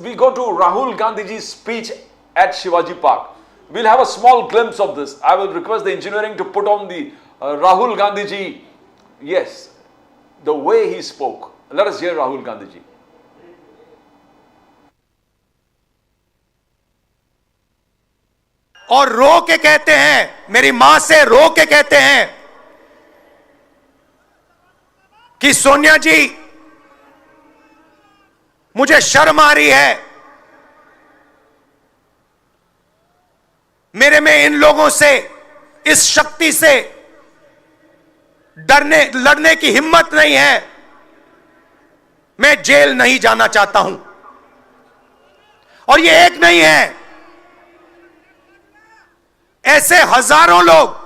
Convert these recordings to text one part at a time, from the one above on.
we go to Rahul Gandhiji's speech at Shivaji Park. We'll have a small glimpse of this. I will request the engineering to put on the Rahul Gandhiji. Yes, the way he spoke. Let us hear Rahul Gandhiji. और रो के कहते हैं, मेरी मां से रो के कहते हैं कि सोनिया जी मुझे शर्म आ रही है, मेरे में इन लोगों से, इस शक्ति से लड़ने की हिम्मत नहीं है, मैं जेल नहीं जाना चाहता हूं। और ये एक नहीं है, ऐसे हजारों लोग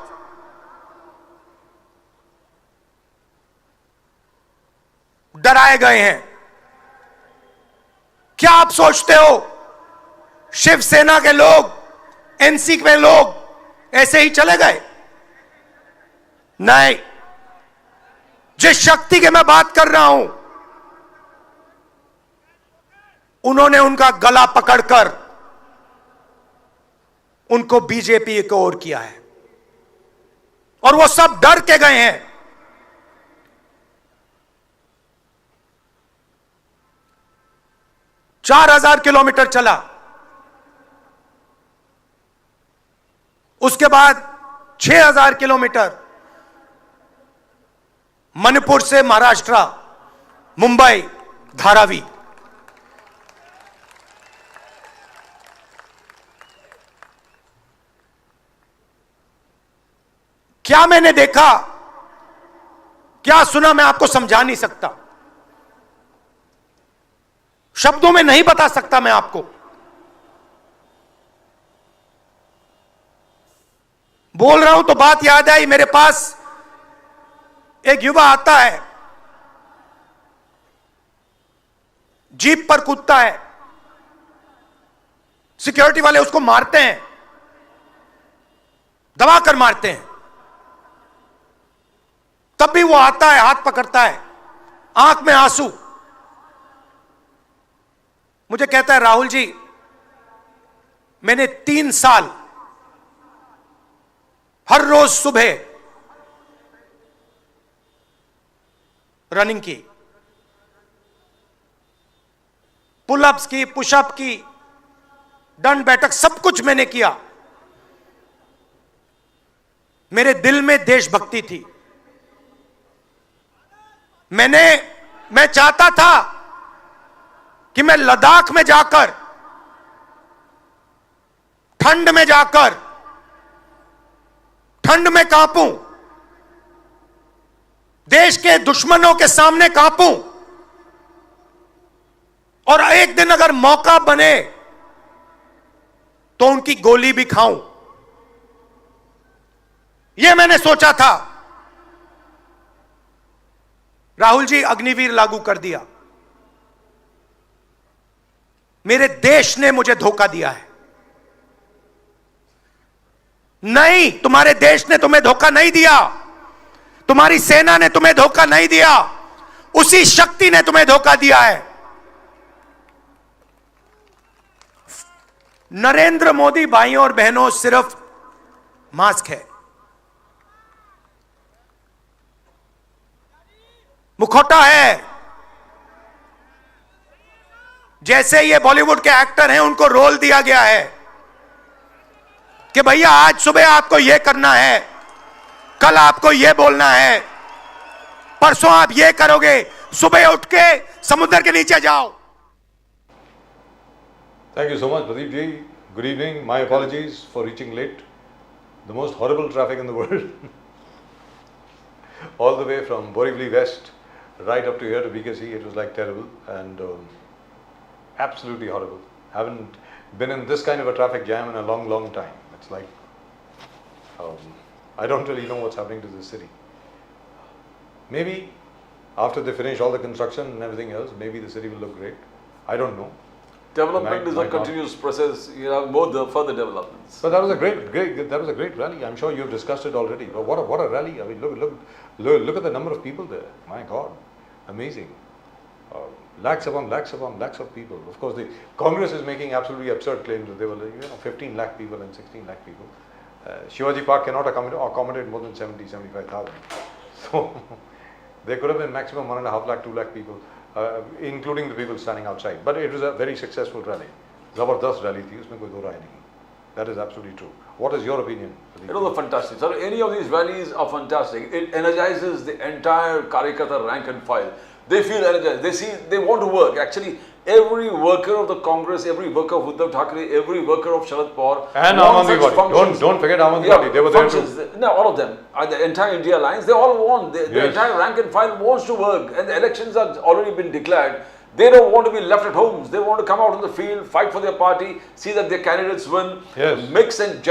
डराए गए हैं। क्या आप सोचते हो शिवसेना के लोग, एनसी के लोग ऐसे ही चले गए? नहीं, जिस शक्ति की मैं बात कर रहा हूं, उन्होंने उनका गला पकड़कर उनको बीजेपी की ओर किया है और वो सब डर के गए हैं। चार 4,000 किलोमीटर चला, उसके बाद 6,000 किलोमीटर मणिपुर से महाराष्ट्र, मुंबई, धारावी। क्या मैंने देखा, क्या सुना, मैं आपको समझा नहीं सकता, शब्दों में नहीं बता सकता मैं आपको। बोल रहा हूं तो बात याद आई, मेरे पास एक युवा आता है, जीप पर कूदता है, सिक्योरिटी वाले उसको मारते हैं, दबाकर मारते हैं, तब भी वो आता है, हाथ पकड़ता है, आंख में आंसू, मुझे कहता है राहुल जी मैंने 3 साल हर रोज सुबह रनिंग की, पुलअप्स की, पुशअप की, दंड बैठक, सब कुछ मैंने किया। मेरे दिल में देशभक्ति थी। मैं चाहता था कि मैं लद्दाख में जाकर, ठंड में जाकर, ठंड में कांपूं, देश के दुश्मनों के सामने कांपूं, और एक दिन अगर मौका बने तो उनकी गोली भी खाऊं। यह मैंने सोचा था। राहुल जी अग्निवीर लागू कर दिया। मेरे देश ने मुझे धोखा दिया है। नहीं, तुम्हारे देश ने तुम्हें धोखा नहीं दिया, तुम्हारी सेना ने तुम्हें धोखा नहीं दिया, उसी शक्ति ने तुम्हें धोखा दिया है। नरेंद्र मोदी भाइयों और बहनों सिर्फ मास्क है, मुखौटा है। जैसे ये बॉलीवुड के एक्टर हैं, उनको रोल दिया गया है कि भैया आज सुबह आपको यह करना है, कल आपको यह बोलना है, परसों आप यह करोगे, सुबह उठ के समुद्र के नीचे जाओ। Thank you so much, Pradeep ji. Good evening. My apologies for reaching late. The most horrible traffic in the world. All the way from Borivali West right up to here to BKC, it was like terrible and absolutely horrible. Haven't been in this kind of a traffic jam in a long, long time. It's like, I don't really know what's happening to this city. Maybe after they finish all the construction and everything else, maybe the city will look great. I don't know. Development is a continuous process. You have more further developments. But that was a great rally. I'm sure you've discussed it already. But what a rally! I mean, look at the number of people there. My God, amazing. lakhs of people. Of course, the Congress is making absolutely absurd claims that they were, 15 lakh people and 16 lakh people. Shivaji Park cannot accommodate more than 75,000. So there could have been maximum 1.5 lakh, 2 lakh people, including the people standing outside. But it was a very successful rally. Zabardast rally thi, usme koi do raay nahi. That is absolutely true. What is your opinion? It was fantastic. Sir, any of these rallies are fantastic. It energizes the entire Karyakarta rank and file. They feel energized. They see, they want to work. Actually, every worker of the Congress, every worker of Uddhav Thackeray, every worker of Sharad Pawar. And Aam Aadmi Party. Don't forget Aam Aadmi Party. They were there too. No, all of them. The entire India Alliance, they all want. The entire rank and file wants to work. And the elections have already been declared. They don't want to be left at homes. They want to come out in the field, fight for their party, see that their candidates win, mix and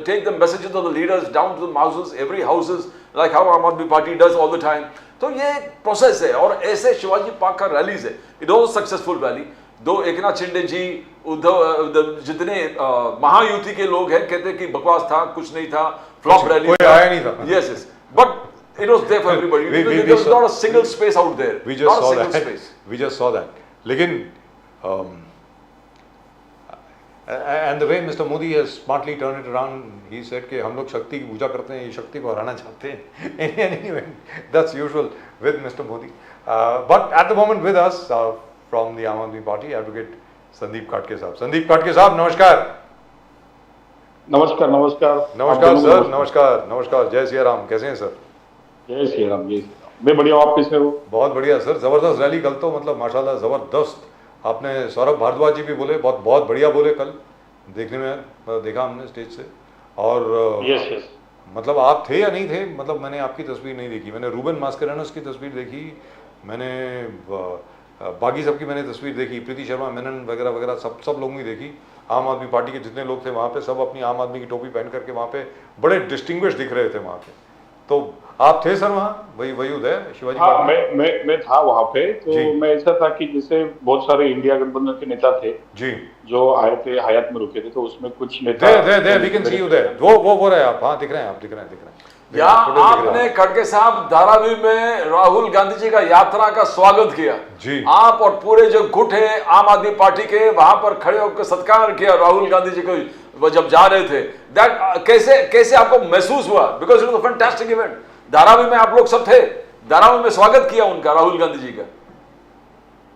take the messages of the leaders down to the houses, every houses, like how Aam Aadmi Party does all the time. तो ये process है और ऐसे Shivaji park का rallies है. It was successful rally. दो एकनाथ शिंदे जी, उद्धव, जितने महायुति के लोग हैं कहते हैं कि बकवास था, कुछ नहीं था, फ्लॉप रैली, कोई आया नहीं था. Yes, yes. But it was there for everybody. There was not a single space out there. We just saw that. We just saw that. लेकिन and the way Mr. Modi has smartly turned it around, he said कि हम लोग शक्ति की पूजा करते हैं, ये शक्ति को हराना चाहते हैं. Anyway, that's usual with Mr. Modi. But at the moment with us from the Aam Aadmi Party, Advocate Sandeep Khatke साहब. Sandeep Khatke साहब, नमस्कार. नमस्कार नमस्कार. नमस्कार सर, नमस्कार नमस्कार. जय सिया राम. कैसे हैं सर? जय श्री राम. जय श्री राम. मैं बढ़िया. आप कैसे हो? बहुत बढ़िया सर. जबरदस्त रैली कल तो, मतलब माशाल्लाह जबरदस्त. आपने सौरभ भारद्वाज जी भी बोले, बहुत बहुत बढ़िया बोले कल, देखने में देखा हमने स्टेज से. और यस मतलब आप थे या नहीं थे, मतलब मैंने आपकी तस्वीर नहीं देखी. मैंने रूबन मास्केरानोस की तस्वीर देखी, मैंने बागी सब की मैंने तस्वीर देखी, प्रीति शर्मा मेनन वगैरह वगैरह सब लोगों की देखी. आम आदमी पार्टी के जितने लोग थे वहाँ पे, सब अपनी आम आदमी की टोपी पहन करके वहाँ पे बड़े डिस्टिंग्विश दिख रहे थे वहाँ पे. तो आप थे सर वहाँ, वही उदय शिवाजी? हाँ, मैं था वहाँ पे. तो मैं ऐसा था कि जैसे बहुत सारे इंडिया गठबंधन के नेता थे जी जो आए थे, हयात में रुके थे, तो उसमें कुछ नेता वी कैन सी उदय, वो रहे आप. हाँ, दिख रहे हैं आप, दिख रहे हैं. या आपने खड़गे साहब धारावी में राहुल गांधी जी का यात्रा का स्वागत किया जी. आप और पूरे जो गुट है आम आदमी पार्टी के, वहां पर खड़े होकर सत्कार किया राहुल गांधी जी को जब जा रहे थे. दैट कैसे आपको महसूस हुआ? Because it was a fantastic event. Dharavi में आप लोग सब थे, धारावी में स्वागत किया उनका, राहुल गांधी जी का.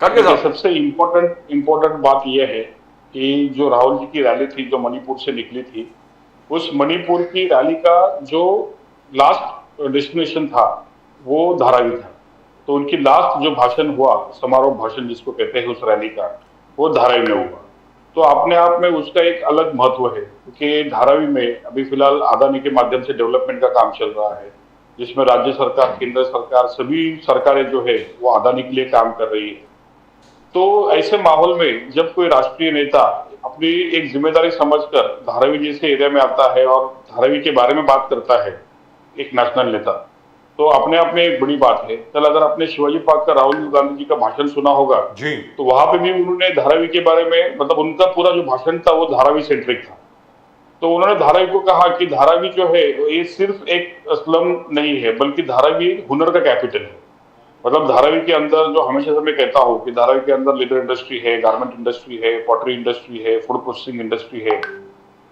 खड़गे साहब, सबसे इम्पोर्टेंट बात यह है कि जो राहुल जी की रैली थी, जो मणिपुर से निकली थी, उस मणिपुर की रैली का जो लास्ट डेस्टिनेशन था वो धारावी था. तो उनकी लास्ट जो भाषण हुआ, समारोह भाषण जिसको कहते हैं उस रैली का, वो धारावी में हुआ. तो अपने आप में उसका एक अलग महत्व है, क्योंकि धारावी में अभी फिलहाल अदानी के माध्यम से डेवलपमेंट का काम चल रहा है, जिसमें राज्य सरकार, केंद्र सरकार, सभी सरकारें जो है वो अदानी के लिए काम कर रही है. तो ऐसे माहौल में जब कोई राष्ट्रीय नेता अपनी एक जिम्मेदारी समझकर धारावी जैसे एरिया में आता है और धारावी के बारे में बात करता है, एक नेशनल नेता, तो अपने आप में एक बड़ी बात है. कल अगर आपने शिवाजी पार्क का राहुल गांधी जी का भाषण सुना होगा जी, तो वहां पे भी उन्होंने धारावी के बारे में, मतलब उनका पूरा जो भाषण था वो धारावी सेंट्रिक था. तो उन्होंने धारावी को कहा कि धारावी जो है ये सिर्फ एक स्लम नहीं है, बल्कि धारावी हुनर का कैपिटल है. मतलब धारावी के अंदर, जो हमेशा से मैं कहता हूँ कि धारावी के अंदर लेदर इंडस्ट्री है, गारमेंट इंडस्ट्री है, पॉटरी इंडस्ट्री है, फूड प्रोसेसिंग इंडस्ट्री है,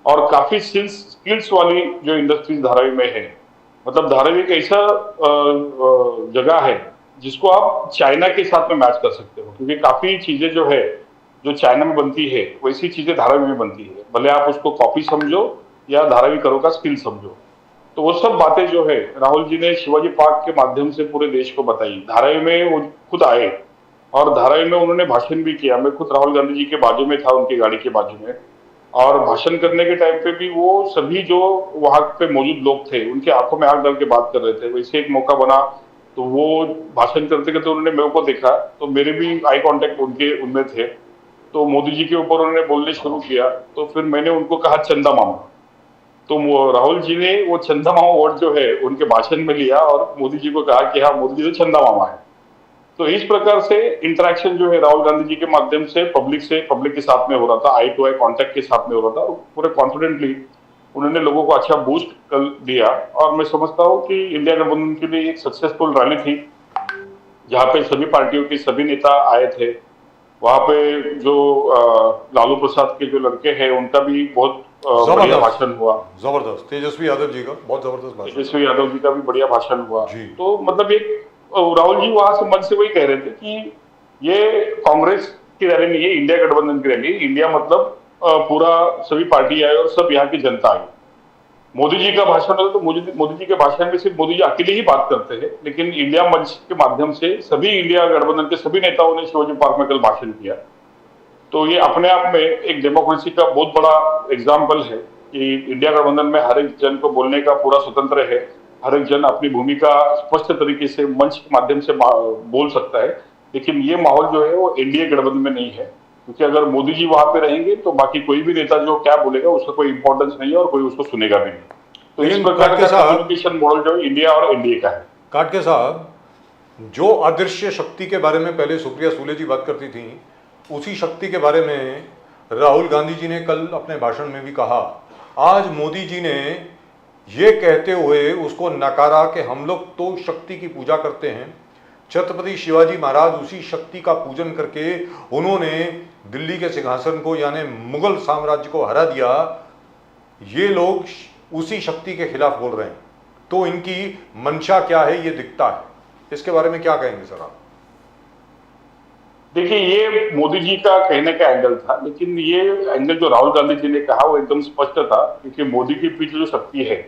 और काफी स्किल्स वाली जो इंडस्ट्रीज धारावी में है. मतलब धारावी एक ऐसा जगह है जिसको आप चाइना के साथ में मैच कर सकते हो, क्योंकि काफी चीजें जो है जो चाइना में बनती है वैसी चीजें धारावी में बनती है, भले आप उसको कॉपी समझो या धारावी करो का स्किल समझो. तो वो सब बातें जो है राहुल जी ने शिवाजी पार्क के माध्यम से पूरे देश को बताई. धारावी में वो खुद आए और धारावी में उन्होंने भाषण भी किया. मैं खुद राहुल गांधी जी के बाजू में था, उनकी गाड़ी के बाजू में, और भाषण करने के टाइम पे भी वो सभी जो वहां पे मौजूद लोग थे उनके आंखों में आंख डाल के बात कर रहे थे. वैसे एक मौका बना तो वो भाषण करते करते उन्होंने मेरे को देखा, तो मेरे भी आई कांटेक्ट उनमें थे. तो मोदी जी के ऊपर उन्होंने बोलने शुरू किया, तो फिर मैंने उनको कहा चंदा मामा. तो राहुल जी ने वो चंदा मामा वर्ड जो है उनके भाषण में लिया और मोदी जी को कहा कि हाँ, मोदी जी तो चंदा मामा है. तो इस प्रकार से इंटरेक्शन जो है राहुल गांधी जी के माध्यम से पब्लिक के साथ में हो रहा था, आई टू आई कांटेक्ट के साथ में हो रहा था. पूरे कॉन्फिडेंटली उन्होंने लोगों को अच्छा बूस्ट कर दिया, और मैं समझता हूँ कि इंडिया गठबंधन के लिए एक सक्सेसफुल रैली थी, जहाँ पे सभी पार्टियों के सभी नेता आए थे। वहां पे जो लालू प्रसाद के जो लड़के हैं उनका भी बहुत बढ़िया भाषण हुआ। जबरदस्त, तेजस्वी यादव जी का बहुत जबरदस्त भाषण। तेजस्वी यादव जी का भी बढ़िया भाषण हुआ। जी। तो मतलब एक राहुल जी वहां से मन से वही कह रहे थे कि ये कांग्रेस की रैली नहीं है, इंडिया गठबंधन की रैली। इंडिया मतलब पूरा सभी पार्टी आए और सब यहाँ की जनता आई। मोदी जी का भाषण होता तो मोदी जी के भाषण में सिर्फ मोदी जी अकेले ही बात करते हैं, लेकिन इंडिया मंच के माध्यम से सभी इंडिया गठबंधन के सभी नेताओं ने शिवाजी पार्क में कल भाषण किया। तो ये अपने आप में एक डेमोक्रेसी का बहुत बड़ा एग्जाम्पल है कि इंडिया गठबंधन में हर एक जन को बोलने का पूरा स्वतंत्र है। हर एक जन अपनी भूमिका स्पष्ट तरीके से मंच के माध्यम से बोल सकता है। लेकिन ये माहौल जो है वो एनडीए गठबंधन में नहीं है, क्योंकि अगर मोदी जी वहां पे रहेंगे तो बाकी कोई भी नेता जो क्या बोलेगा उसका कोई इंपॉर्टेंस नहीं है और कोई उसको सुनेगा भी नहीं। तो इस प्रकार का कम्युनिकेशन मॉडल जो इंडिया और एनडीए का है। काटके साहब, जो अदृश्य शक्ति के बारे में पहले सुप्रिया सूले जी बात करती थी, उसी शक्ति के बारे में राहुल गांधी जी ने कल अपने भाषण में भी कहा। आज मोदी जी ने ये कहते हुए उसको नकारा कि हम लोग तो शक्ति की पूजा करते हैं। छत्रपति शिवाजी महाराज उसी शक्ति का पूजन करके उन्होंने दिल्ली के सिंहासन को यानी मुगल साम्राज्य को हरा दिया। ये लोग उसी शक्ति के खिलाफ बोल रहे हैं, तो इनकी मंशा क्या है ये दिखता है। इसके बारे में क्या कहेंगे सर आप? देखिए, ये मोदी जी का कहने का एंगल था, लेकिन ये एंगल जो राहुल गांधी जी ने कहा वो एकदम स्पष्ट था, क्योंकि मोदी के पीछे जो शक्ति है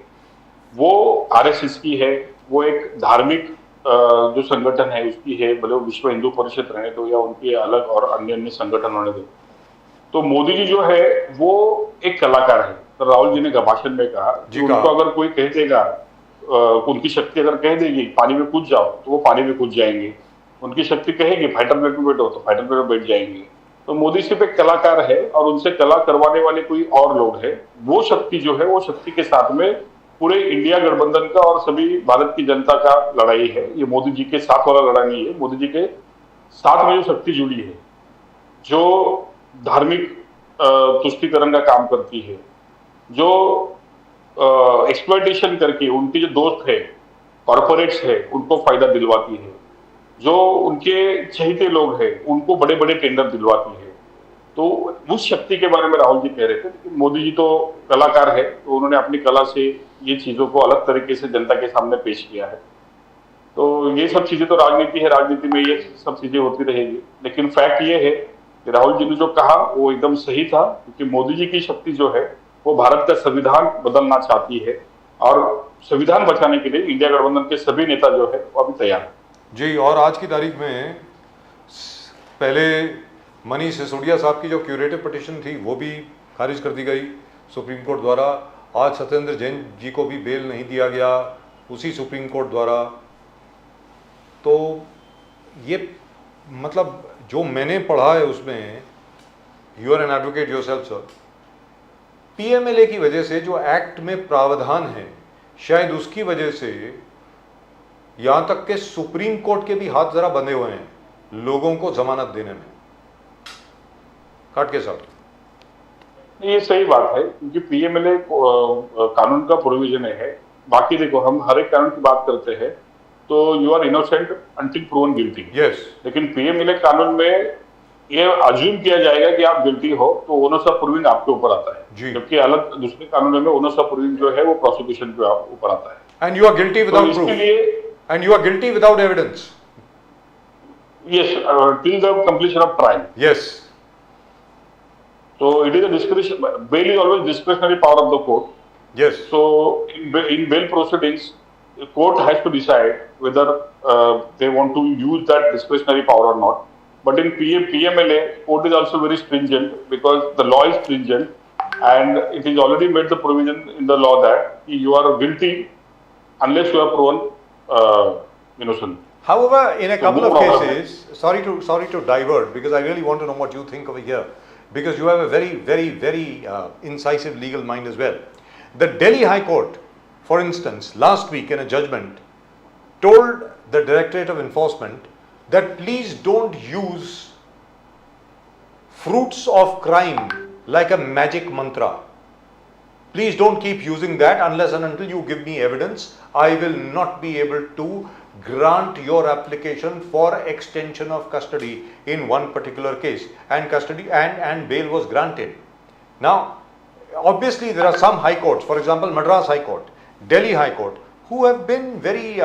वो आरएसएस की है। वो एक धार्मिक जो संगठन है उसकी है, भले वो विश्व हिंदू परिषद रहने दो या उनके अलग और अन्य अन्य संगठन होने दो। तो मोदी जी जो है वो एक कलाकार है। तो राहुल जी ने भाषण में कहा कि उनको अगर कोई कह देगा, उनकी शक्ति अगर कह देगी पानी में कूद जाओ तो वो पानी में कूद जाएंगे। उनकी शक्ति कहेगी फाइटर प्लेन में बैठो तो फाइटर प्लेन में बैठ जाएंगे। तो मोदी सिर्फ एक कलाकार है और उनसे कला करवाने वाले कोई और लोग हैं। वो शक्ति जो है वो शक्ति के साथ में पूरे इंडिया गठबंधन का और सभी भारत की जनता का लड़ाई है। ये मोदी जी के साथ वाला लड़ाई नहीं है। मोदी जी के साथ में जो शक्ति जुड़ी है, जो धार्मिक तुष्टीकरण का काम करती है, जो एक्सप्लॉयटेशन करके उनके जो दोस्त है, कॉर्पोरेट्स है, उनको फायदा दिलवाती है, जो उनके चहेते लोग हैं उनको बड़े बड़े टेंडर दिलवाती है। तो उस शक्ति के बारे में राहुल जी कह रहे थे। लेकिन मोदी जी तो कलाकार है, तो उन्होंने अपनी कला से ये चीजों को अलग तरीके से जनता के सामने पेश किया है। तो ये सब चीजें तो राजनीति है, राजनीति में ये सब चीजें होती रहेगी। लेकिन फैक्ट ये है कि राहुल जी ने जो कहा वो एकदम सही था, क्योंकि मोदी जी की शक्ति जो है वो भारत का संविधान बदलना चाहती है और संविधान बचाने के लिए इंडिया गठबंधन के सभी नेता जो है वो अभी तैयार है। जी, और आज की तारीख में पहले मनीष सिसोदिया साहब की जो क्यूरेटिव पिटीशन थी वो भी खारिज कर दी गई सुप्रीम कोर्ट द्वारा। आज सत्येंद्र जैन जी को भी बेल नहीं दिया गया उसी सुप्रीम कोर्ट द्वारा। तो ये मतलब जो मैंने पढ़ा है उसमें, you are an advocate yourself sir, PMLA की वजह से जो एक्ट में प्रावधान है शायद उसकी वजह से यहां तक के सुप्रीम कोर्ट के भी हाथ जरा बंधे हुए हैं लोगों को जमानत देने में। काटके साहब, ये सही बात है, क्योंकि पीएमएलए कानून का प्रोविजन है। बाकी देखो, हम हर एक कानून की बात करते हैं तो you are innocent until proven guilty. Yes, लेकिन पीएमएलए कानून में ये अज्यूम किया जाएगा कि आप गिल्टी हो तो ओनर्स ऑफ प्रूविंग आपके ऊपर आता है, जबकि अलग दूसरे कानूनों में ओनर्स ऑफ प्रूविंग जो है वो प्रोसिक्यूशन के ऊपर आता है। And you are guilty without proof and you are guilty without evidence. Yes, till the completion of trial. Yes, so it is a discretion. Bail is always discretionary power of the court. yes, So in bail proceedings, the court has to decide whether they want to use that discretionary power or not. But in PMLA, court is also very stringent because the law is stringent and it is already made the provision in the law that you are guilty unless you are proven innocent. however, in a couple of cases, sorry to divert because I really want to know what you think over here, because you have a very incisive legal mind as well. The Delhi High Court, for instance, last week in a judgment told the Directorate of Enforcement that please don't use fruits of crime like a magic mantra. Please don't keep using that unless and until you give me evidence. I will not be able to grant your application for extension of custody in one particular case, and custody and bail was granted. Now, obviously there are some high courts, for example Madras High Court, Delhi High Court, who have been very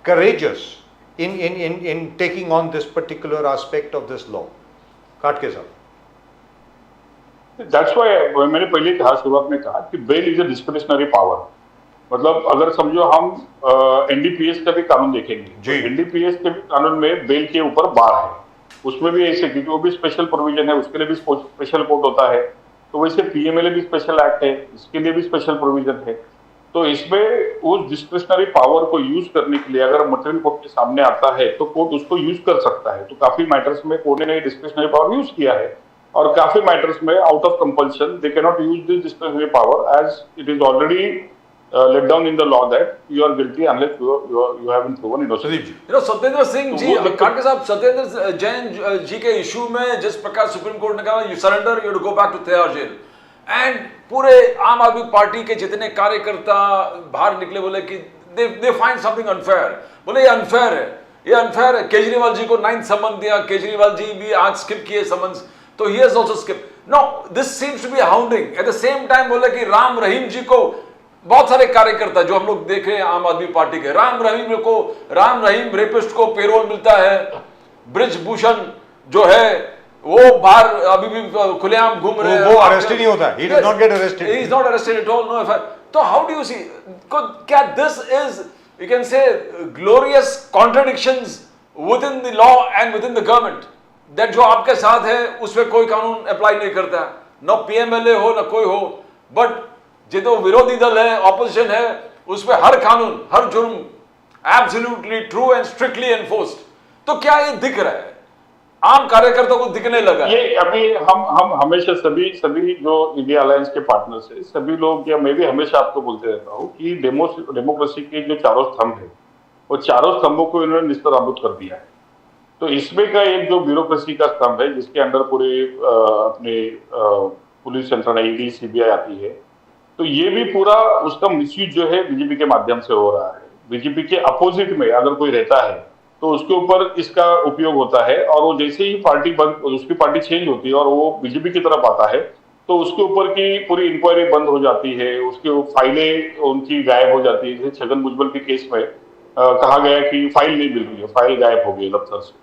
courageous in taking on this particular aspect of this law. Khatke sir. That's why मैंने पहले कहा, शुरुआत में कहा कि bail is a discretionary power. मतलब अगर समझो हम एनडीपीएस का भी कानून देखेंगे, एनडीपीएस के भी कानून में बेल के ऊपर बार है, उसमें भी ऐसे, क्योंकि वो भी स्पेशल प्रोविजन है, उसके लिए भी स्पेशल कोर्ट होता है। तो वैसे पीएमएलए भी स्पेशल एक्ट है, इसके लिए भी स्पेशल प्रोविजन है। तो इसमें उस डिस्क्रिशनरी पावर को यूज करने के लिए अगर मटेरियल कोर्ट के सामने आता है तो कोर्ट उसको यूज कर सकता है। तो काफी मैटर्स में कोर्ट ने डिस्क्रिशनरी पावर यूज किया है, और काफी मैटर्स में out of compulsion they can not use this discretionary power as it is already laid down in the law that you are guilty unless you have been proven innocent. You know, Satyendra Singh ji, Khadke साहब, सत्येंद्र जैन जी के issue में जिस प्रकार supreme Court ने कहा you surrender, you go back to Tihar jail, and पूरे आम आदमी party के जितने कार्यकर्ता बाहर निकले, बोले कि दे फाइंड समथिंग अनफेयर, बोले ये अनफेयर है, ये अनफेयर है। केजरीवाल जी को 9th समन दिया, केजरीवाल जी भी आज स्किप किए समन्स, तो he has also skip. No, this seems to be hounding. At the same time बोले कि राम रहीम जी को, बहुत सारे कार्यकर्ता जो हम लोग देख रहे हैं आम आदमी पार्टी के, राम रहीम रेपिस्ट को पेरोल मिलता है, ब्रिजभूषण जो है वो बाहर अभी भी खुलेआम घूम रहे हैं, वो अरेस्ट नहीं होता है, he does not get arrested, he is not arrested at all, no FIR। तो हाउ डू यू सी, क्या this is, you can say, glorious contradictions with in the law and with in the government, that जो आपके साथ है उसमें कोई कानून apply नहीं करता, न पीएमएलए हो न कोई हो, बट जो तो विरोधी दल है, ऑपोजिशन है, उसमें हर कानून, हर जुर्म absolutely true and strictly enforced. तो क्या ये दिख रहा है आम कार्यकर्ताओं को, दिखने लगा? ये अभी हम हमेशा सभी जो इंडिया अलायंस के पार्टनर्स है, सभी लोग, या मैं भी हमेशा आपको बोलते रहता हूँ कि डेमोक्रेसी के जो चारों स्तंभ है, वो चारों स्तंभों को इन्होंने निस्तराबूत कर दिया है। तो इसमें का एक जो ब्यूरोक्रेसी का स्तंभ है, जिसके अंदर पूरे अपने पुलिस यंत्रणा, ईडी, सीबीआई आती है, तो ये भी पूरा उसका मिसयूज जो है बीजेपी के माध्यम से हो रहा है। बीजेपी के अपोजिट में अगर कोई रहता है तो उसके ऊपर इसका उपयोग होता है, और वो जैसे ही पार्टी बंद, उसकी पार्टी चेंज होती है और वो बीजेपी की तरफ आता है, तो उसके ऊपर की पूरी इंक्वायरी बंद हो जाती है, उसकी फाइलें उनकी गायब हो जाती है। जैसे छगन भुजबल के केस में कहा गया कि फाइल नहीं मिल रही है, फाइल गायब हो गई दफ्तर से।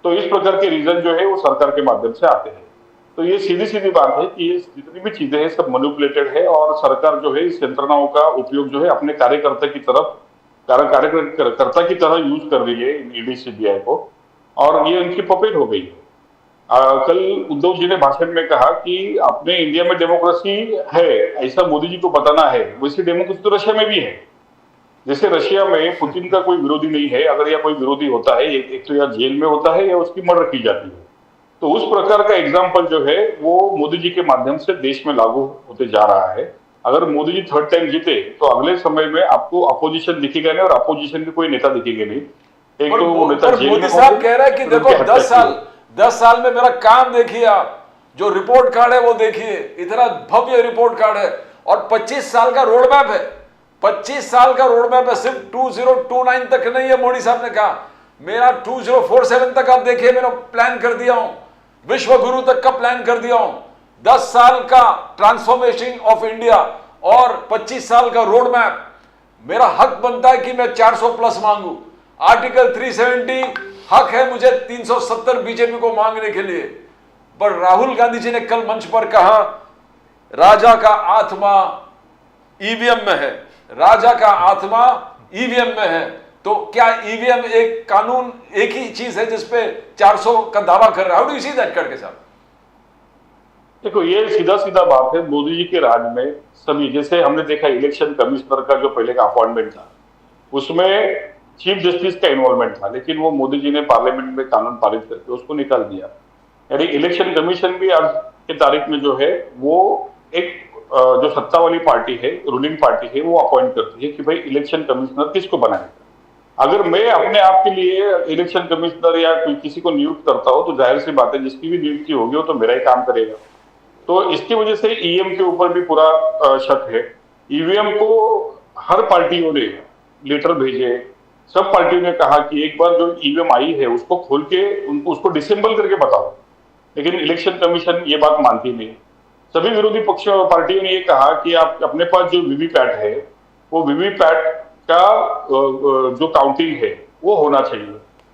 तो इस प्रकार के रीजन जो है वो सरकार के माध्यम से आते हैं। तो ये सीधी बात है कि ये जितनी भी चीजें हैं सब मैनिपुलेटेड है, और सरकार जो है इस यंत्रणाओं का उपयोग जो है अपने कार्यकर्ता की तरह यूज कर रही है ईडी, सीबीआई को, और ये उनकी पपेट हो गई है। कल उद्धव जी ने भाषण में कहा कि अपने इंडिया में डेमोक्रेसी है, ऐसा मोदी जी को बताना है। वैसे डेमोक्रेसी तो रशिया में भी है। जैसे रशिया में पुतिन का कोई विरोधी नहीं है, अगर या कोई विरोधी होता है, एक तो या जेल में होता है या उसकी मर्डर की जाती है। तो उस प्रकार का एग्जाम्पल जो है वो मोदी जी के माध्यम से देश में लागू होते जा रहा है। अगर मोदी जी 3rd टाइम जीते तो अगले समय में आपको अपोजिशन दिखेगा नहीं, और अपोजिशन के कोई नेता दिखेंगे नहीं। एक तो वो नेता जेल में, मोदी साहब कह रहा है कि देखो 10 साल में मेरा काम देखिए, आप जो रिपोर्ट कार्ड है वो देखिए, इतना भव्य रिपोर्ट कार्ड है, और 25 साल का रोड मैप है, 25 साल का रोड मैप है, सिर्फ 2029 तक नहीं है। मोदी साहब ने कहा मेरा 2047 तक आप देखिए, मेरा प्लान कर दिया हूं, विश्व गुरु तक का प्लान कर दिया हूं, 10 साल का ट्रांसफॉर्मेशन ऑफ इंडिया और 25 साल का रोड मैप। मेरा हक बनता है कि मैं 400 प्लस मांगू, आर्टिकल 370 हक है मुझे 370 बीजेपी को मांगने के लिए। पर राहुल गांधी जी ने कल मंच पर कहा राजा का आत्मा ईवीएम में है, राजा का आत्मा ईवीएम में है। तो क्या ईवीएम एक कानून, एक ही चीज है जिसपे 400 का दावा कर रहा है? How do you see that करके साहब? देखो, ये सीधा बात है। मोदी जी के राज में सभी, जैसे हमने देखा इलेक्शन कमिश्नर का जो पहले का अपॉइंटमेंट था, उसमें चीफ जस्टिस का इन्वॉल्वमेंट था, लेकिन वो मोदी जी ने पार्लियामेंट में कानून पारित करके उसको निकाल दिया। यानी इलेक्शन कमीशन भी आज की तारीख में जो है वो एक जो सत्ता वाली पार्टी है, रूलिंग पार्टी है, वो अपॉइंट करती है कि भाई इलेक्शन कमिश्नर किसको बनाएगा। अगर मैं अपने आप के लिए इलेक्शन कमिश्नर या किसी को नियुक्त करता हूं तो जाहिर सी बात है जिसकी भी नियुक्ति होगी वो तो मेरा ही काम करेगा। तो इसकी वजह से ईवीएम के ऊपर भी पूरा शक है। ईवीएम को हर पार्टियों ने लेटर भेजे, सब पार्टियों ने कहा कि एक बार जो ईवीएम आई है उसको खोल के उसको डिसेंबल करके बताओ, लेकिन इलेक्शन कमीशन ये बात मानती नहीं। सभी विरोधी पक्षों और पार्टियों ने ये कहा कि आप अपने पास जो वीवीपैट है वो वीवीपैट का जो काउंटिंग है वो होना चाहिए,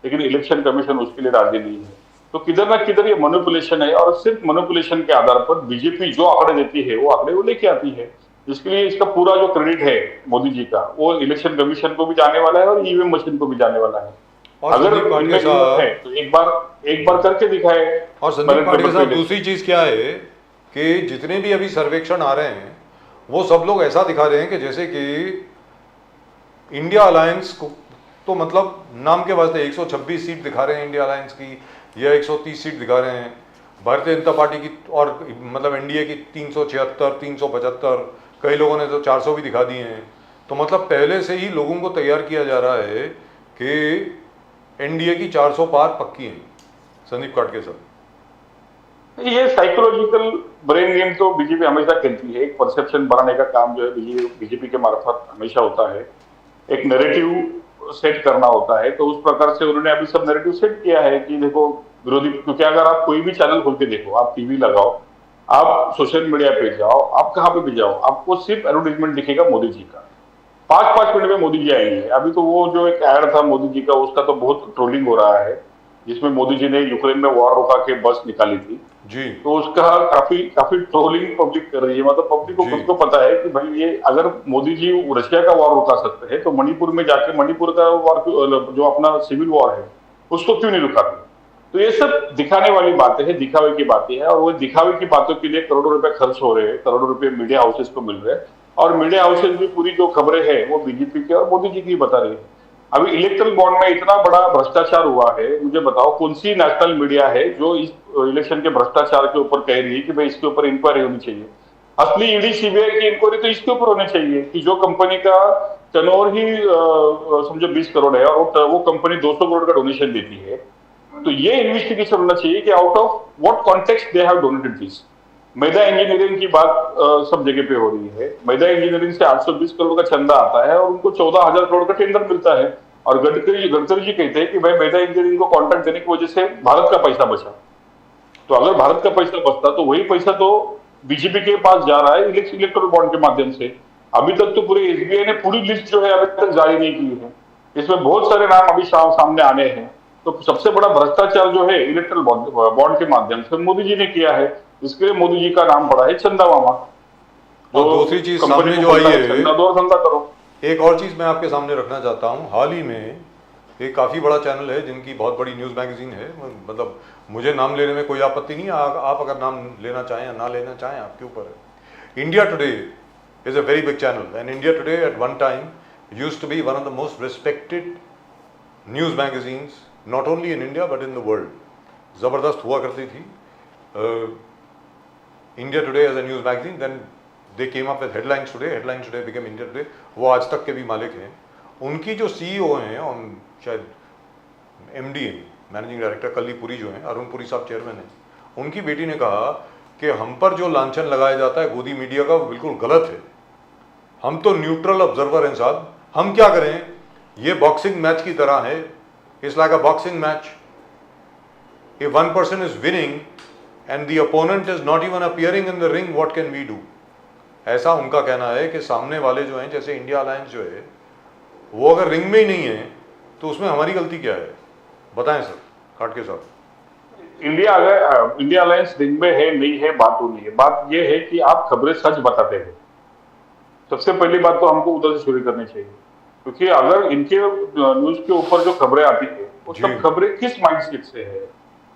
लेकिन इलेक्शन कमीशन उसके लिए राजी नहीं है। तो किधर ना किधर ये मैनिपुलेशन है, और सिर्फ मैनिपुलेशन के आधार पर बीजेपी जो आंकड़े देती है वो आंकड़े वो लेके आती है। इसके लिए इसका पूरा जो क्रेडिट है मोदी जी का वो इलेक्शन कमीशन को भी जाने वाला है और ईवीएम मशीन को भी जाने वाला है। और अगर संदीप पाटिल इनमें साहब- हिम्मत है तो एक बार करके दिखाए। और संदीप पाटिल साहब, दूसरी चीज क्या है कि जितने भी अभी सर्वेक्षण आ रहे हैं वो सब लोग ऐसा दिखा रहे हैं कि जैसे कि इंडिया अलायंस को तो मतलब नाम के वास्ते 126 सीट दिखा रहे हैं इंडिया अलायंस की, या 130 सीट दिखा रहे हैं भारतीय जनता पार्टी की, और मतलब एनडीए की 376, 375, कई लोगों ने तो 400 भी दिखा दिए हैं। तो मतलब पहले से ही लोगों को तैयार किया जा रहा है कि एनडीए की 400 पार पक्की है। संदीप काटके साहब, ये साइकोलॉजिकल ब्रेन गेम तो बीजेपी हमेशा खेलती है। एक परसेप्शन बनाने का काम जो है बीजेपी के मार्फत हमेशा होता है, एक नैरेटिव सेट करना होता है। तो उस प्रकार से उन्होंने अभी सब नैरेटिव सेट किया है कि देखो विरोधी, क्योंकि अगर आप कोई भी चैनल खोल के देखो, आप टीवी लगाओ, आप सोशल मीडिया पे जाओ, आप कहाँ पे भी जाओ, आपको सिर्फ एडवर्टाइजमेंट दिखेगा मोदी जी का। 5-5 मिनट में मोदी जी आएंगे। अभी तो वो जो एक ऐड था मोदी जी का, उसका तो बहुत ट्रोलिंग हो रहा है, जिसमें मोदी जी ने यूक्रेन में वॉर रोका के बस निकाली थी जी, तो उसका काफी ट्रोलिंग पब्लिक कर रही है। मतलब पब्लिक को जी। खुद को पता है कि भाई ये अगर मोदी जी रशिया का वॉर रोका सकते हैं तो मणिपुर में जाके मणिपुर का वॉर जो अपना सिविल वॉर है उसको क्यों नहीं रुकाते। तो ये सब दिखाने वाली बातें हैं, दिखावे की बातें हैं, और वो दिखावे की बातों के लिए करोड़ों रुपए खर्च हो रहे हैं, करोड़ों रुपए मीडिया हाउसेस को मिल रहे हैं, और मीडिया हाउसेस भी पूरी जो खबरें हैं वो बीजेपी की और मोदी जी की बता रही है। अभी इलेक्ट्रल बॉन्ड में इतना बड़ा भ्रष्टाचार हुआ है, मुझे बताओ कौन सी नेशनल मीडिया है जो इस इलेक्शन के भ्रष्टाचार के ऊपर कह रही है कि भाई इसके ऊपर इंक्वायरी होनी चाहिए। असली ईडी सीबीआई की इंक्वायरी तो इसके ऊपर होनी चाहिए कि जो कंपनी का टर्नओवर ही समझो 20 करोड़ है और वो कंपनी 200 करोड़ का डोनेशन देती है, तो ये इन्वेस्टिगेशन होना चाहिए कि out of what context they have donated this. Maida engineering की बात सब जगह पे हो रही है। मैदा इंजीनियरिंग से 820 करोड़ का चंदा आता है और उनको 14,000 करोड़ का टेंडर मिलता है, और गडकरी जी कहते हैं कि भाई मैदा इंजीनियरिंग को कॉन्ट्रैक्ट देने की वजह से भारत का पैसा बचा। तो अगर भारत का पैसा बचता तो वही पैसा तो बीजेपी के पास जा रहा है इलेक्टोरल बॉन्ड के माध्यम से। अभी तक तो पूरे एसबीआई ने पूरी लिस्ट जो है अभी तक जारी नहीं की है, इसमें बहुत सारे नाम अभी सामने आने हैं। तो सबसे बड़ा भ्रष्टाचार जो है इलेक्टोरल बॉन्ड के माध्यम से मोदी जी ने किया है, इसके लिए मोदी जी का नाम पड़ा है चंदा मामा। और दूसरी चीज सामने जो आई है, चंदा दो और धंधा करो। एक और चीज मैं आपके सामने रखना चाहता हूँ। हाल ही में एक काफी बड़ा चैनल है जिनकी बहुत बड़ी न्यूज मैगजीन है, मतलब मुझे नाम लेने में कोई आपत्ति नहीं है, आप अगर नाम लेना चाहें या ना लेना चाहें आपके ऊपर है। India Today is a very big channel, and India Today at one time used to be one of the most respected news magazines not only in India but in the world. जबरदस्त हुआ करती थी India Today as a news magazine. Then they came up with Headlines Today become India Today. वो आज तक के भी मालिक हैं। उनकी जो सीईओ हैं और शायद एमडी हैं, मैनेजिंग डायरेक्टर कल्लीपुरी जो हैं, अरुण पुरी साहब चेयरमैन हैं, उनकी बेटी ने कहा कि हम पर जो लांछन लगाया जाता है गोदी मीडिया का वो बिल्कुल गलत है। हम तो न्यूट्रल ऑब्जर्वर हैं साहब, हम क्या करें, ये बॉक्सिंग मैच की तरह है। It's like a boxing match, if one person is winning and the opponent is not even appearing in the ring, what can we do. ऐसा उनका कहना है कि सामने वाले जो हैं, जैसे इंडिया अलायंस जो है, वो अगर रिंग में ही नहीं है तो उसमें हमारी गलती क्या है, बताएं सर काटके साहब। इंडिया अलायंस रिंग में है नहीं है बात वो नहीं है, बात ये है कि आप खबरें सच बताते हैं। सबसे पहली बात तो हमको उधर से शुरू करनी चाहिए, क्योंकि अगर इनके न्यूज के ऊपर जो खबरें आती है वो सब खबरें किस माइंडसेट से है,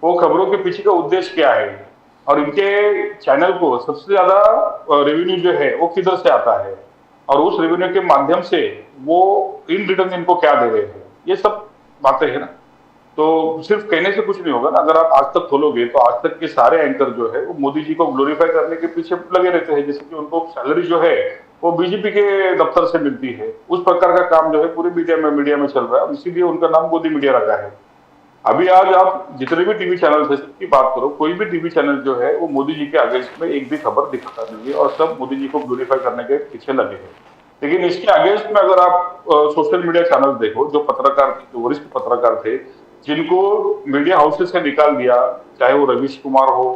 वो खबरों के पीछे का उद्देश्य क्या है, और इनके चैनल को सबसे ज्यादा रेवेन्यू जो है वो किधर से आता है, और उस रेवेन्यू के माध्यम से वो इन रिटर्न इनको क्या दे रहे हैं, ये सब बातें है ना। तो सिर्फ कहने से कुछ नहीं होगा ना। अगर आप आज तक खोलोगे तो आज तक के सारे एंकर जो है वो मोदी जी को ग्लोरीफाई करने के पीछे लगे रहते हैं, जैसे कि उनको सैलरी जो है वो बीजेपी के दफ्तर से मिलती है। उस प्रकार का काम जो है पूरी मीडिया में चल रहा है, इसीलिए उनका नाम मोदी मीडिया रखा है। अभी आज आप जितने भी टीवी चैनल है सबकी बात करो, कोई भी टीवी चैनल जो है वो मोदी जी के अगेंस्ट में एक भी खबर दिखाता नहीं है, और सब मोदी जी को ग्लोरीफाई करने के पीछे लगे हैं। लेकिन इसके अगेंस्ट में अगर आप सोशल मीडिया चैनल देखो, जो पत्रकार, जो वरिष्ठ पत्रकार थे, जिनको मीडिया हाउसेस से निकाल दिया, चाहे वो रवीश कुमार हो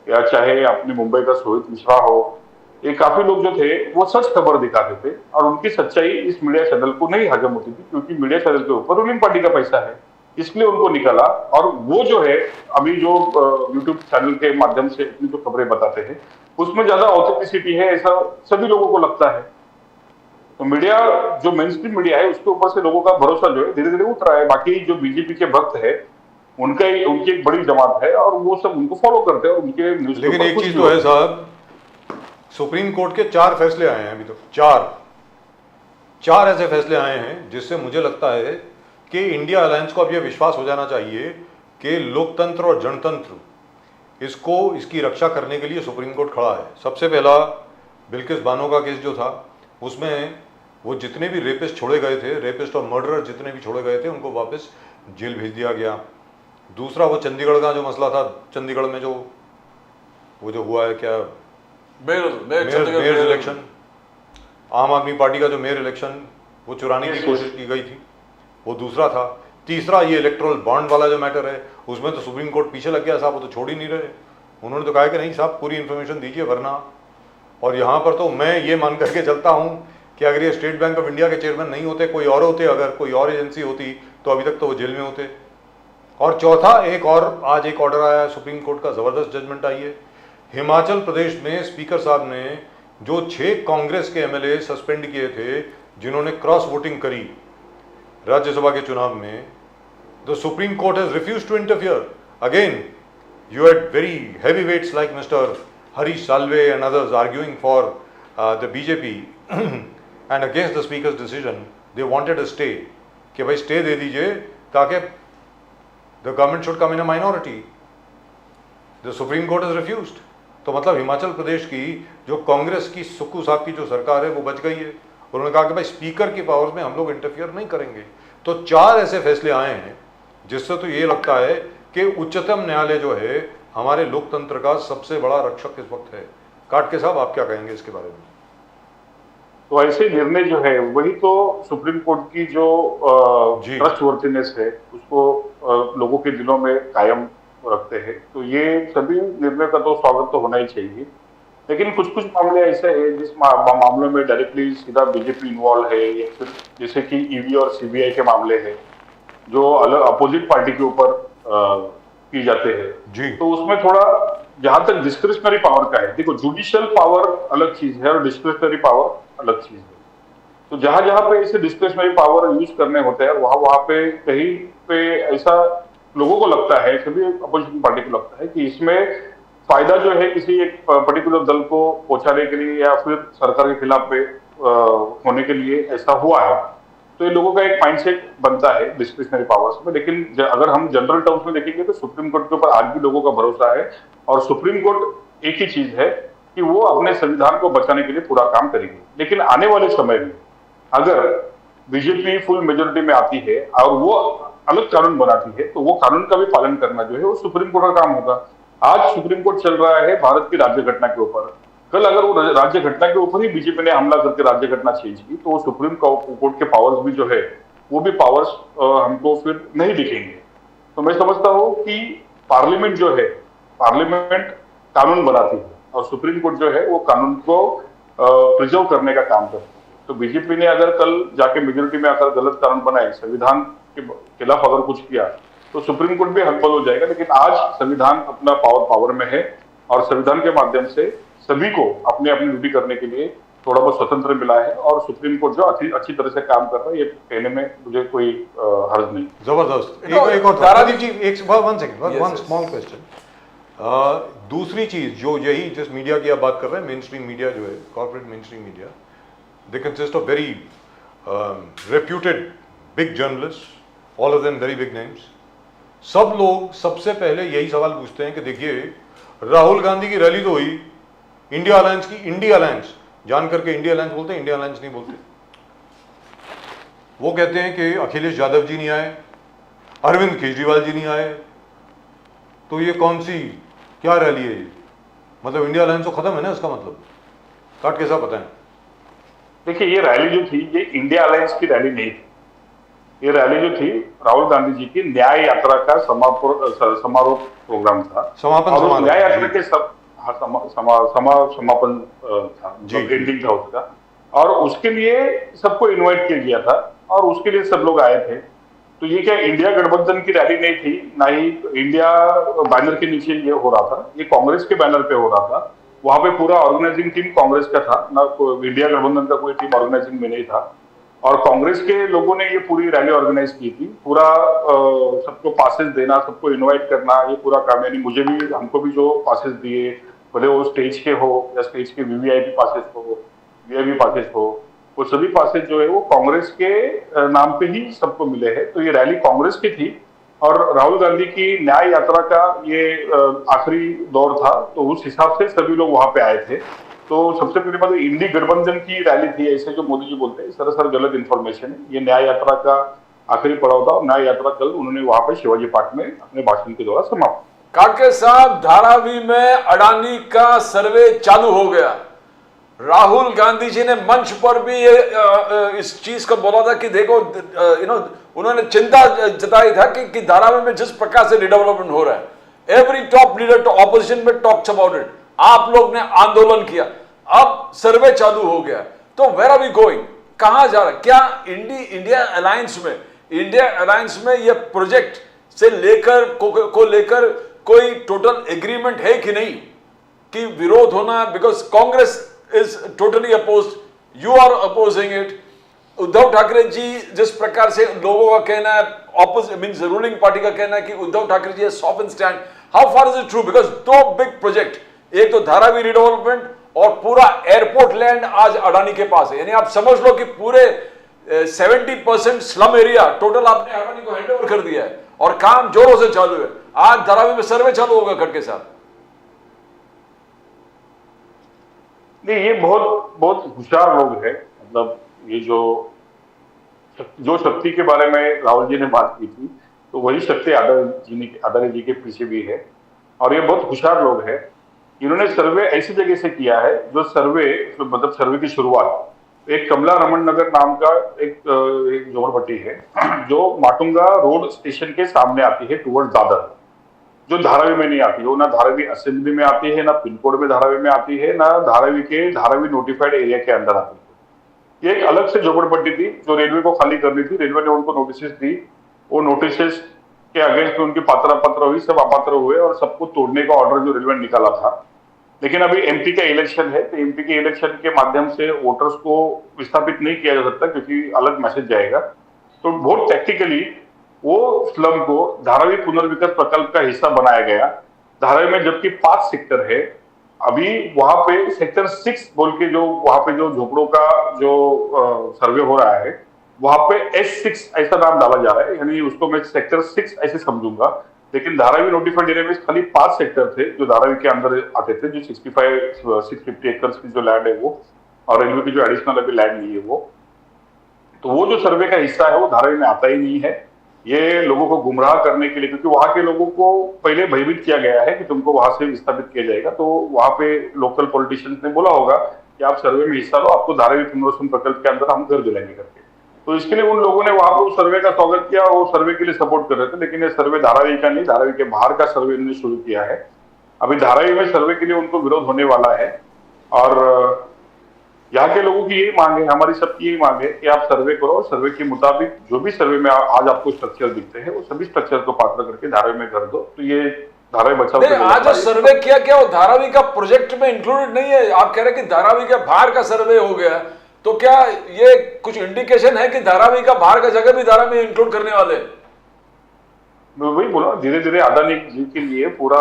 या चाहे अपने मुंबई का सोहित मिश्रा हो, ये काफी लोग जो थे वो सच खबर दिखाते थे और उनकी सच्चाई इस मीडिया चैनल को नहीं हजम होती थी, क्योंकि मीडिया चैनल के ऊपर रूलिंग पार्टी का पैसा है, इसलिए उनको निकाला। और वो जो है अभी जो यूट्यूब चैनल के माध्यम से अपनी जो खबरें बताते हैं, उसमें ज्यादा ऑथेंटिसिटी है, ऐसा सभी लोगों को लगता है। तो मीडिया, जो मेन स्ट्रीम मीडिया है, उसके ऊपर से लोगों का भरोसा जो है धीरे धीरे उठ रहा है। बाकी जो बीजेपी के भक्त है, उनकी एक बड़ी जमात है और वो सब उनको फॉलो करते हैं, उनके न्यूज। लेकिन एक चीज तो है साहब, सुप्रीम कोर्ट के 4 फैसले आए हैं अभी तक, 4 ऐसे फैसले आए हैं जिससे मुझे लगता है कि इंडिया अलायंस को अब यह विश्वास हो जाना चाहिए कि लोकतंत्र और जनतंत्र इसकी रक्षा करने के लिए सुप्रीम कोर्ट खड़ा है। सबसे पहला बिल्किस बानो का केस जो था, उसमें वो जितने भी रेपिस्ट छोड़े गए थे, रेपिस्ट और मर्डरर जितने भी छोड़े गए थे, उनको वापस जेल भेज दिया गया। दूसरा वो चंडीगढ़ का जो मसला था, चंडीगढ़ में जो हुआ है, क्या मेयर इलेक्शन, आम आदमी पार्टी का जो मेयर इलेक्शन वो चुराने की कोशिश की गई थी, वो दूसरा था। तीसरा ये इलेक्टोरल बॉन्ड वाला जो मैटर है, उसमें तो सुप्रीम कोर्ट पीछे लग गया साहब, वो तो छोड़ ही नहीं रहे। उन्होंने तो कहा कि नहीं साहब, पूरी इन्फॉर्मेशन दीजिए वरना। और यहाँ पर तो मैं ये मान करके चलता हूँ कि अगर ये स्टेट बैंक ऑफ इंडिया के चेयरमैन नहीं होते, कोई और होते, अगर कोई और एजेंसी होती, तो अभी तक तो वो जेल में होते। और चौथा, आज एक ऑर्डर आया है सुप्रीम कोर्ट का, ज़बरदस्त जजमेंट आई है। हिमाचल प्रदेश में स्पीकर साहब ने जो 6 कांग्रेस के एमएलए सस्पेंड किए थे, जिन्होंने क्रॉस वोटिंग करी राज्यसभा के चुनाव में, the supreme court has refused to interfere. Again you had very heavyweights like Mr. Harish Salve and others arguing for the BJP and against the speaker's decision. They wanted a stay, कि भाई stay दे दीजिए ताकि the government should come in a minority. The Supreme Court has refused. तो मतलब हिमाचल प्रदेश की जो कांग्रेस की सुक्खू साहब की जो सरकार है वो बच गई है। उन्होंने कहा कि भाई स्पीकर की पावर्स में हम लोग इंटरफियर नहीं करेंगे। तो 4 ऐसे फैसले आए हैं जिससे तो ये लगता है कि उच्चतम न्यायालय जो है हमारे लोकतंत्र का सबसे बड़ा रक्षक इस वक्त है। काटके साहब, आप क्या कहेंगे इसके बारे में? तो ऐसे निर्णय जो है वही तो सुप्रीम कोर्ट की जो ट्रस्टवर्थीनेस है उसको लोगों के दिलों में कायम रखते हैं। तो ये सभी निर्णय का तो स्वागत तो होना ही चाहिए। लेकिन कुछ कुछ मामले ऐसे हैं जिस मामलों में डायरेक्टली सीधा बीजेपी इन्वॉल्व है, या फिर जैसे कि ईडी और सीबीआई के मामले हैं जो अलग अपोजिट पार्टी के ऊपर की जाते हैं। तो उसमें थोड़ा, जहां तक डिस्क्रिशनरी पावर का है, देखो जुडिशियल पावर अलग चीज है और डिस्क्रिशनरी पावर अलग चीज है। तो जहां जहां पे ऐसे डिस्क्रिशनरी पावर यूज करने होते हैं, वहां पे कहीं पे ऐसा लोगों को लगता है, सभी अपोजिशन पार्टी को लगता है कि इसमें फायदा जो है किसी एक पर्टिकुलर दल को पहुंचाने के लिए या फिर सरकार के खिलाफ पे होने के लिए ऐसा हुआ है। तो ये लोगों का एक माइंडसेट बनता है डिस्क्रिशनरी पावर्स में। लेकिन अगर हम जनरल टर्म्स में देखेंगे तो सुप्रीम कोर्ट के ऊपर आज भी लोगों का भरोसा है, और सुप्रीम कोर्ट एक ही चीज है कि वो अपने संविधान को बचाने के लिए पूरा काम करेगी। लेकिन आने वाले समय में अगर बीजेपी फुल मेजोरिटी में आती है और वो अलग कानून बनाती है, तो वो कानून का भी पालन करना जो है वो सुप्रीम कोर्ट का काम होगा। आज सुप्रीम कोर्ट चल रहा है भारत की राज्य घटना के ऊपर। कल अगर वो राज्य घटना के ऊपर ही बीजेपी ने हमला करके राज्य घटना चेंज की, तो सुप्रीम कोर्ट के पावर्स भी जो है वो भी पावर्स हमको फिर नहीं दिखेंगे। तो मैं समझता हूँ कि पार्लियामेंट जो है, पार्लियामेंट कानून बनाती है और सुप्रीम कोर्ट जो है वो कानून को प्रिजर्व करने का काम करती है। तो बीजेपी ने अगर कल जाके मेजोरिटी में आकर गलत कानून बनाए, संविधान के खिलाफ अगर कुछ किया, तो सुप्रीम कोर्ट भी हकबल हो जाएगा। लेकिन आज संविधान अपना पावर में है और संविधान के माध्यम से सभी को अपनी अपनी ड्यूटी करने के लिए थोड़ा बहुत स्वतंत्र मिला है, और सुप्रीम कोर्ट जो अच्छी तरह से काम कर रहा है, ये कहने में मुझे कोई हर्ज नहीं। जबरदस्त। एक और दारादीप जी, वन स्मॉल क्वेश्चन। दूसरी चीज जो यही जिस मीडिया की आप बात कर रहे हैं, मेन स्ट्रीम मीडिया जो है, corporate main stream media, they consist of very reputed big journalist, all of them very big names. सब लोग सबसे पहले यही सवाल पूछते हैं कि देखिए, राहुल गांधी की रैली तो हुई, इंडिया अलायंस की, इंडिया अलायंस जान करके इंडिया अलायंस बोलते हैं, इंडिया अलायंस नहीं बोलते। वो कहते हैं कि अखिलेश यादव जी नहीं आए, अरविंद केजरीवाल जी नहीं आए, तो ये कौन सी क्या रैली है ये? मतलब इंडिया अलायंस तो खत्म है ना, इसका मतलब? काट के साथ बताएं। देखिए, ये रैली जो थी ये इंडिया अलायंस की रैली नहीं थी। ये रैली जो थी राहुल गांधी जी की न्याय यात्रा का समारोह प्रोग्राम था। समापन और उस समारोह, न्याय यात्रा जी। के सब हाँ, समापन था, जी, मतलब जी। एंडिंग था उसका। और उसके लिए सबको इनवाइट किया गया था और उसके लिए सब लोग आए थे। तो ये क्या इंडिया गठबंधन की रैली नहीं थी, ना ही इंडिया बैनर के नीचे ये हो रहा था, ये कांग्रेस के बैनर पे हो रहा था। वहां पे पूरा ऑर्गेनाइजिंग टीम कांग्रेस का था, ना इंडिया गठबंधन का कोई टीम ऑर्गेनाइजिंग में नहीं था। और कांग्रेस के लोगों ने ये पूरी रैली ऑर्गेनाइज की थी। पूरा सबको पासेस देना, सबको इनवाइट करना, ये पूरा काम, यानी मुझे भी, हमको भी जो पासेस दिए, भले वो स्टेज के हो या स्टेज के वीवीआईपी पासेस हो, वीआईपी पासेस हो, वो सभी पासेस जो है वो कांग्रेस के नाम पे ही सबको मिले हैं। तो ये रैली कांग्रेस की थी और राहुल गांधी की न्याय यात्रा का ये आखिरी दौर था, तो उस हिसाब से सभी लोग वहां पे आए थे। तो सबसे पहले बात, इंडी गठबंधन की रैली थी ऐसे जो मोदी जी बोलते हैं, सरासर गलत इन्फॉर्मेशन है। ये न्याय यात्रा का आखिरी पड़ाव था और न्याय यात्रा कल उन्होंने वहां पर शिवाजी पार्क में अपने भाषण के दौरान समाप्त। काटके साहब, धारावी में अडानी का सर्वे चालू हो गया। राहुल गांधी जी ने मंच पर भी इस चीज को बोला था कि देखो, उन्होंने चिंता जताई था कि धारावी में जिस प्रकार से रिडेवलपमेंट हो रहा है, every top leader to opposition में टॉक्स अबाउट इट। आप लोग ने आंदोलन किया, अब सर्वे चालू हो गया, तो वेयर आर वी गोइंग, कहां जा रहा है? क्या इंडिया अलायंस में ये प्रोजेक्ट से लेकर को लेकर कोई टोटल एग्रीमेंट है कि नहीं, कि विरोध होना? Because Congress is totally opposed, you are opposing it. Uddhav Thackeray ji जिस प्रकार से लोगों का कहना है, ऑपोजिट मींस रूलिंग पार्टी का कहना है कि Uddhav Thackeray ji soft stand, how far is it true? Because दो बिग प्रोजेक्ट, एक तो धारावी रिडेवलपमेंट और पूरा एयरपोर्ट लैंड आज अडानी के पास है। यानी आप समझ लो कि पूरे 70% स्लम एरिया टोटल आपने अडानी को हैंड ओवर कर दिया है और काम जोरों से चालू है। आज धारावी में सर्वे चालू होगा खड़के साहब। नहीं, ये बहुत बहुत होशियार लोग हैं। मतलब ये जो शक्ति के बारे में राहुल जी ने बात की थी, तो वही शक्ति अदानी जी के पीछे भी है। और ये बहुत होशियार लोग हैं। इन्होंने सर्वे ऐसी जगह से किया है जो मतलब सर्वे की शुरुआत एक कमला रमन नगर नाम का एक झोपड़पट्टी है जो माटुंगा रोड स्टेशन के सामने आती है टुवर्ड्स दादर, जो धारावी में नहीं आती है। वो ना धारावी असेंबली में आती है, ना पिन कोड में धारावी में आती है, ना धारावी नोटिफाइड एरिया के अंदर आती है। ये एक अलग से झोपड़पट्टी थी जो रेलवे को खाली करनी थी। रेलवे ने उनको नोटिस दी, वो नोटिस के अगेंस्ट उनकी पत्र हुई, सब अपात्र हुए और सबको तोड़ने का ऑर्डर जो रेलवे ने निकाला था। लेकिन अभी एमपी का इलेक्शन है, तो एमपी के इलेक्शन के माध्यम से वोटर्स को विस्थापित नहीं किया जा सकता क्योंकि अलग मैसेज जाएगा। तो बहुत टैक्टिकली वो स्लम को धारावी पुनर्विकास प्रकल्प का हिस्सा बनाया गया। धारावी में जबकि 5 सेक्टर है, अभी वहां पे सेक्टर 6 बोल के जो वहां पे जो झोपड़ों का जो सर्वे हो रहा है, वहां पे S6 ऐसा नाम डाला जा रहा है, यानी उसको मैं सेक्टर 6 ऐसे समझूंगा। लेकिन धारावी नोटिफाइड एरिया में खाली 5 सेक्टर थे जो धारावी के अंदर आते थे, जो 650 एकर्स की जो लैंड है वो, और रेलवे की जो एडिशनल अभी लैंड ली है वो। तो वो जो सर्वे का हिस्सा है वो धारावी में आता ही नहीं है। ये लोगों को गुमराह करने के लिए, क्योंकि वहां के लोगों को पहले भयभीत किया गया है कि तुमको वहां से विस्थापित किया जाएगा। तो वहां पे लोकल पॉलिटिशियंस ने बोला होगा कि आप सर्वे में हिस्सा लो, आपको धारावी पुनर्वसन प्रकल्प के अंदर हम घर दिलाएंगे करके। तो इसके लिए उन लोगों ने वहां पर उस सर्वे का स्वागत किया, वो सर्वे के लिए सपोर्ट कर रहे थे। लेकिन ये सर्वे धारावी का नहीं, धारावी के बाहर का सर्वे इन्होंने शुरू किया है। अभी धारावी में सर्वे के लिए उनको विरोध होने वाला है और यहाँ के लोगों की यही मांग है, हमारी सबकी यही मांग है कि आप सर्वे करो और सर्वे के मुताबिक जो भी सर्वे में आज आपको स्ट्रक्चर दिखते हैं वो सभी स्ट्रक्चर को पात्र करके धारावी में कर दो। तो ये धारावी बचाव नहीं, आज जो सर्वे किया क्या वो धारावी का प्रोजेक्ट में इंक्लूडेड नहीं है? आप कह रहे हैं कि धारावी के बाहर का सर्वे हो गया, तो क्या ये कुछ इंडिकेशन है कि धारावी का बाहर का जगह भी धारावी में इंक्लूड करने वाले? मैं वही बोला, धीरे धीरे अदानी जी के लिए पूरा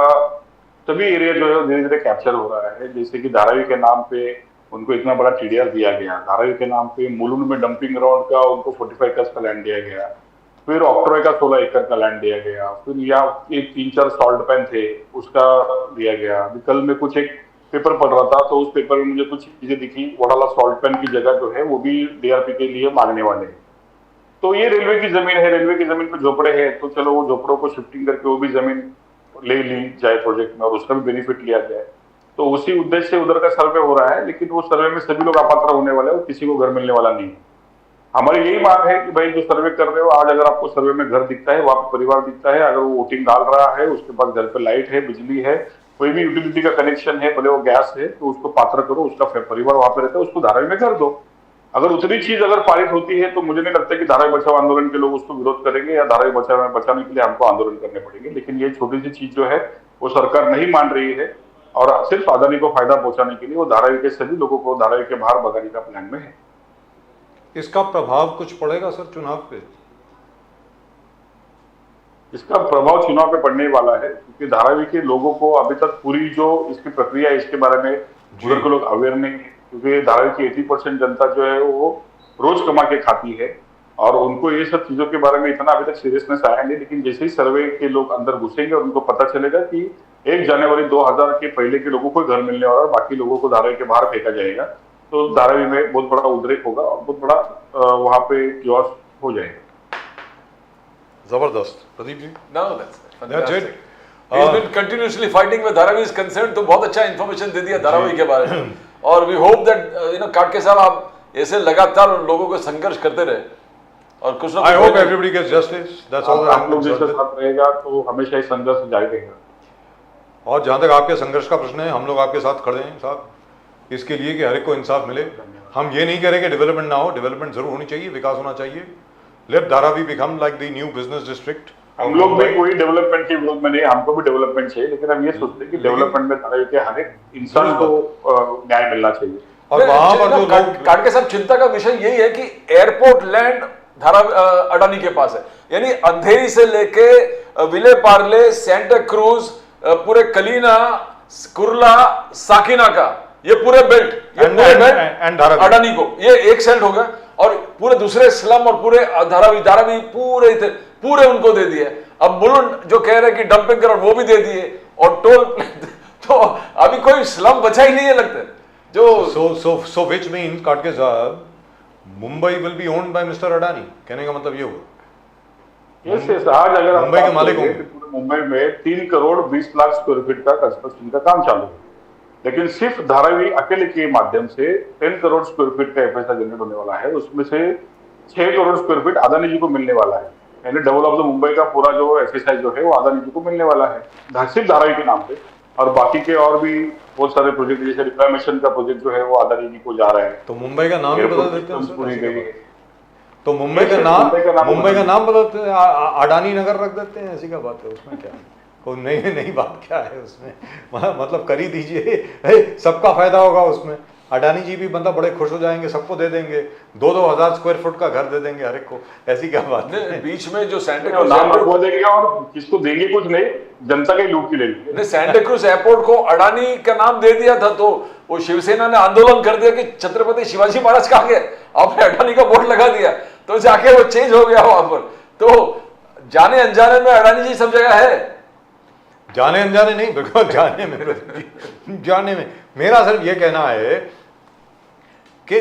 सभी एरिया जो है धीरे धीरे कैप्चर हो रहा है। जैसे कि धारावी के नाम पे उनको इतना बड़ा टीडीआर दिया गया, धारावी के नाम पे मुलुंड में डंपिंग ग्राउंड का उनको 45 एकड़ का लैंड दिया गया, फिर ऑक्ट्रॉय का 16 एकड़ का लैंड दिया गया, फिर यहाँ एक 3-4 सॉल्ट पैन थे उसका दिया गया। अभी कल मैं कुछ एक पेपर पढ़ रहा था तो उस पेपर में मुझे कुछ चीजें दिखी, वडाला सॉल्ट पैन की जगह जो है वो भी डीआरपी के लिए मांगने वाले हैं। तो ये रेलवे की जमीन है, रेलवे की जमीन पे झोपड़े हैं, तो चलो वो झोपड़ों को शिफ्टिंग करके वो भी जमीन ले ली जाए प्रोजेक्ट में और उसका भी बेनिफिट लिया जाए। तो उसी उद्देश्य से उधर का सर्वे हो रहा है, लेकिन वो सर्वे में सभी लोग अपात्र होने वाले हैं, किसी को घर मिलने वाला नहीं है। हमारी यही मांग है कि भाई जो सर्वे कर रहे हो, आज अगर आपको सर्वे में घर दिखता है, वहां पर परिवार दिखता है, अगर वो वोटिंग डाल रहा है, उसके पास घर पे लाइट है, बिजली है, कोई भी यूटिलिटी का कनेक्शन है, भले वो गैस है, तो उसको पात्र करो, उसका परिवार वहां पे रहता है, उसको धारावी में कर दो। अगर उतनी चीज अगर पारित होती है तो मुझे नहीं लगता कि धारावी बचाओ आंदोलन के लोग उसको विरोध करेंगे या धारावी बचाने के लिए हमको आंदोलन करने पड़ेंगे। लेकिन ये छोटी सी चीज जो है वो सरकार नहीं मान रही है और सिर्फ अदानी को फायदा पहुंचाने के लिए वो धारावी के सभी लोगों को धारावी के बाहर भगाने का प्लान में है। इसका प्रभाव कुछ पड़ेगा सर चुनाव पे? इसका प्रभाव चुनाव पे पड़ने वाला है, क्योंकि धारावी के लोगों को अभी तक पूरी जो इसकी प्रक्रिया है इसके बारे में उधर के लोग अवेयर नहीं है, क्योंकि धारावी की 80% जनता जो है वो रोज कमा के खाती है और उनको ये सब चीजों के बारे में इतना अभी तक सीरियसनेस आया नहीं। लेकिन जैसे ही सर्वे के लोग अंदर घुसेंगे और उनको पता चलेगा कि 1 जनवरी 2000 के पहले के लोगों को घर मिलने वाला और बाकी लोगों को धारावी के बाहर फेंका जाएगा, तो धारावी में बहुत बड़ा उद्रेक होगा और बहुत बड़ा वहां पे जोश हो जाएगा। जबरदस्त। Pradeep ji? No, that's That's it. fantastic. He's been continuously fighting with Dharavi is concerned, तो बहुत अच्छा इन्फॉर्मेशन दे दिया धारावी के बारे में। और वी होप दैट काटके साहब आप ऐसे लगातार उन लोगों को संघर्ष करते रहे और कुछ ना I hope everybody gets justice. That's all that आप I'm लोग जिसके concerned with. साथ रहेगा तो हमेशा ही संघर्ष जारी रहेगा। और जहां तक आपके संघर्ष का प्रश्न है, हम लोग आपके साथ खड़े हैं साहब, इसके लिए कि हर एक को इंसाफ मिले। हम ये नहीं कह रहे कि डेवलपमेंट ना हो, डेवलपमेंट जरूर होनी चाहिए, विकास होना चाहिए। Let Dharavi become like the new business district. हम लोग भी कोई डेवलपमेंट के विरोध में नहीं, हमको भी डेवलपमेंट चाहिए, लेकिन हम ये सोचते हैं कि डेवलपमेंट में धारावी के हर एक इंसान को न्याय मिलना चाहिए। और वहां पर जो लोग काटके साहब चिंता का विषय यही है कि एयरपोर्ट लैंड अडानी के पास है, यानी अंधेरी से लेके विले पार्ले, सेंटा क्रूज, पूरे कलीना, कुर्ला, साकिना का ये पूरे बेल्ट, ये पूरे बेल्ट अडानी को, ये एक सेल्ट होगा और पूरे दूसरे स्लम और पूरे धारावी पूरे उनको दे दिए। अब मुलुंड जो कह रहे हैं कि डंपिंग कर वो भी दे दिए और टोल तो अभी कोई स्लम बचा ही नहीं है लगता है जो so which means काटके साहब Mumbai will be owned by Mr. Adani, कहने का मतलब ये हुआ। यस, आज अगर मुंबई के मालिक होंगे। पूरे मुंबई में 3 करोड़ 20 लाख स्क्वायर फीट का कंस्ट्रक्शन का काम चालू है, लेकिन सिर्फ धारावी अकेले के माध्यम से 10 करोड़ स्क्वायर फीट का पैसा जनरेट होने वाला है। उसमें से 6 करोड़ स्क्वायर फीट अदानी जी को मिलने वाला है, यानी डबल ऑफ द मुंबई का पूरा जो एफएसआई जो है वो अदानी जी को मिलने वाला है सिर्फ धारावी के नाम पे। और बाकी के और भी बहुत सारे प्रोजेक्ट जैसे रिक्लामेशन का प्रोजेक्ट जो है वो अदानी जी को जा रहा है। तो मुंबई का नाम ही बदल देते हैं पूरी गई है। तो मुंबई का नाम बदलते हैं, अडानी नगर रख देते हैं, ऐसी क्या बात है उसमें? क्या कोई नई बात क्या है उसमें? मतलब कर ही दीजिए, सबका फायदा होगा उसमें। अडानी जी भी मतलब बड़े खुश हो जाएंगे, सबको दे देंगे, 2-2 हजार स्क्वायर फुट का घर दे देंगे हर एक को, ऐसी क्या बात है? बीच में जो सेंटा क्रूज नाम रखवा देंगे और किसको देंगे कुछ नहीं, जनता का ही लूट की ले लेंगे। सेंटा क्रूज एयरपोर्ट को अडानी का नाम दे दिया था तो वो शिवसेना ने आंदोलन कर दिया कि छत्रपति शिवाजी महाराज कहाँ गए, आपने अडानी का बोर्ड लगा दिया, तो जाके वो चेंज हो गया वहां पर। तो जाने अनजाने में अडानी जी सब जगह है। जाने अनजाने नहीं, बिल्कुल जाने में मेरा सिर्फ ये कहना है कि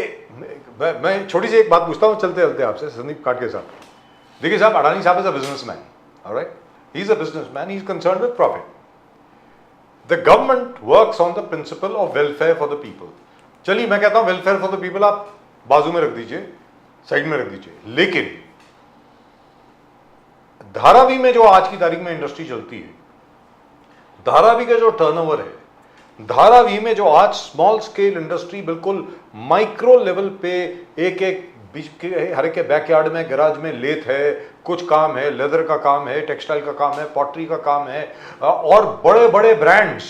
मैं छोटी सी एक बात पूछता हूँ चलते चलते आपसे, संदीप काटके साहब। देखिए साहब, अडानी साहब is a businessman, alright, he is a businessman, he is concerned with profit. The government works on the principle of welfare for the people. चलिए मैं कहता हूं वेलफेयर फॉर द पीपल आप बाजू में रख दीजिए, साइड में रख दीजिए, लेकिन धारावी में जो आज की तारीख में इंडस्ट्री चलती है, धारावी का जो टर्नओवर है, धारावी में जो आज स्मॉल स्केल इंडस्ट्री बिल्कुल माइक्रो लेवल पे एक बीच के हर एक के बैकयार्ड में गैराज में लेथ है, कुछ काम है, लेदर का काम है, टेक्सटाइल का काम है, पॉटरी का काम है, और बड़े बड़े ब्रांड्स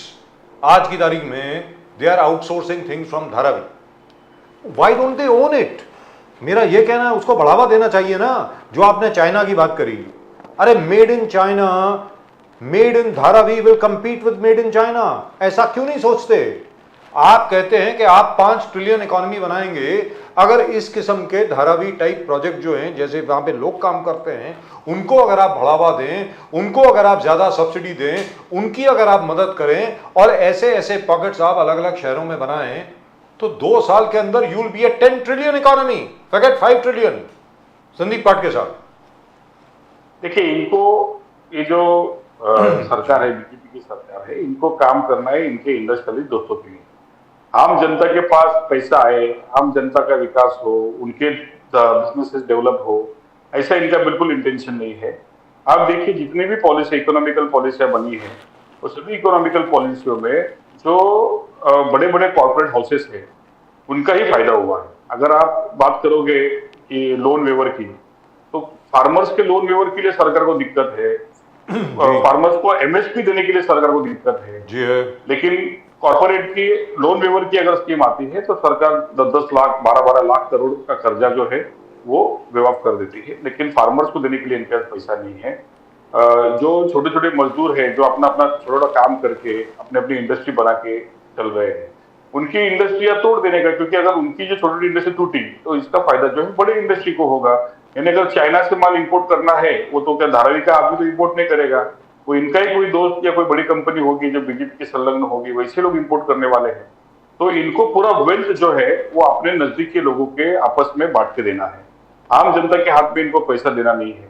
आज की तारीख में they are outsourcing things from Dharavi. Why don't they own it? मेरा ये कहना है उसको बढ़ावा देना चाहिए ना। जो आपने चाइना की बात करी, अरे made in China, made in Dharavi will compete with made in China, ऐसा क्यों नहीं सोचते? आप कहते हैं कि आप 5 ट्रिलियन इकोनॉमी बनाएंगे, अगर इस किस्म के धारावी टाइप प्रोजेक्ट जो हैं, जैसे वहां पे लोग काम करते हैं, उनको अगर आप बढ़ावा दें, उनको अगर आप ज्यादा सब्सिडी दें, उनकी अगर आप मदद करें और ऐसे ऐसे पॉकेट्स आप अलग अलग शहरों में बनाएं, तो 2 साल के अंदर you will be a 10 trillion economy, forget 5 trillion. Sandeep Patke साहब, देखिए, इनको ये जो सरकार है, बीजेपी की सरकार है, इनको काम करना है इनके इंडस्ट्रियलिस्ट दोस्तों के लिए। आम जनता के पास पैसा आए, आम जनता का विकास हो, उनके बिजनेसेस डेवलप हो, ऐसा इनका बिल्कुल इंटेंशन नहीं है। आप देखिए जितनी भी पॉलिसी, इकोनॉमिकल पॉलिसियां बनी है, वो सभी इकोनॉमिकल पॉलिसियों में जो बड़े बड़े कॉर्पोरेट हाउसेस है उनका ही फायदा हुआ है। अगर आप बात करोगे कि लोन वेवर की, तो फार्मर्स के लोन वेवर के लिए सरकार को दिक्कत है, फार्मर्स को एमएसपी देने के लिए सरकार को दिक्कत है जी है। लेकिन कॉर्पोरेट की लोन वेवर की अगर स्कीम आती है तो सरकार 10-10 लाख 12-12 लाख करोड़ का कर्जा जो है वो वेव कर देती है, लेकिन फार्मर्स को देने के लिए इनके पास पैसा नहीं है। जो छोटे छोटे मजदूर हैं जो अपना अपना छोटा काम करके अपने अपनी इंडस्ट्री बना के चल रहे हैं, उनकी इंडस्ट्रियां तोड़ देने का, क्योंकि अगर उनकी जो छोटी इंडस्ट्री टूटी तो इसका फायदा जो है बड़ी इंडस्ट्री को होगा। यानी अगर चाइना से माल इंपोर्ट करना है, वो तो क्या धारावी का आदमी तो इंपोर्ट नहीं करेगा, वो इनका ही कोई दोस्त या कोई बड़ी कंपनी होगी जो बीजेपी की संलग्न होगी, वैसे लोग इंपोर्ट करने वाले हैं। तो इनको पूरा वेल्थ जो है वो अपने नजदीक के लोगों के आपस में बांट के देना है, आम जनता के हाथ में इनको पैसा देना नहीं है।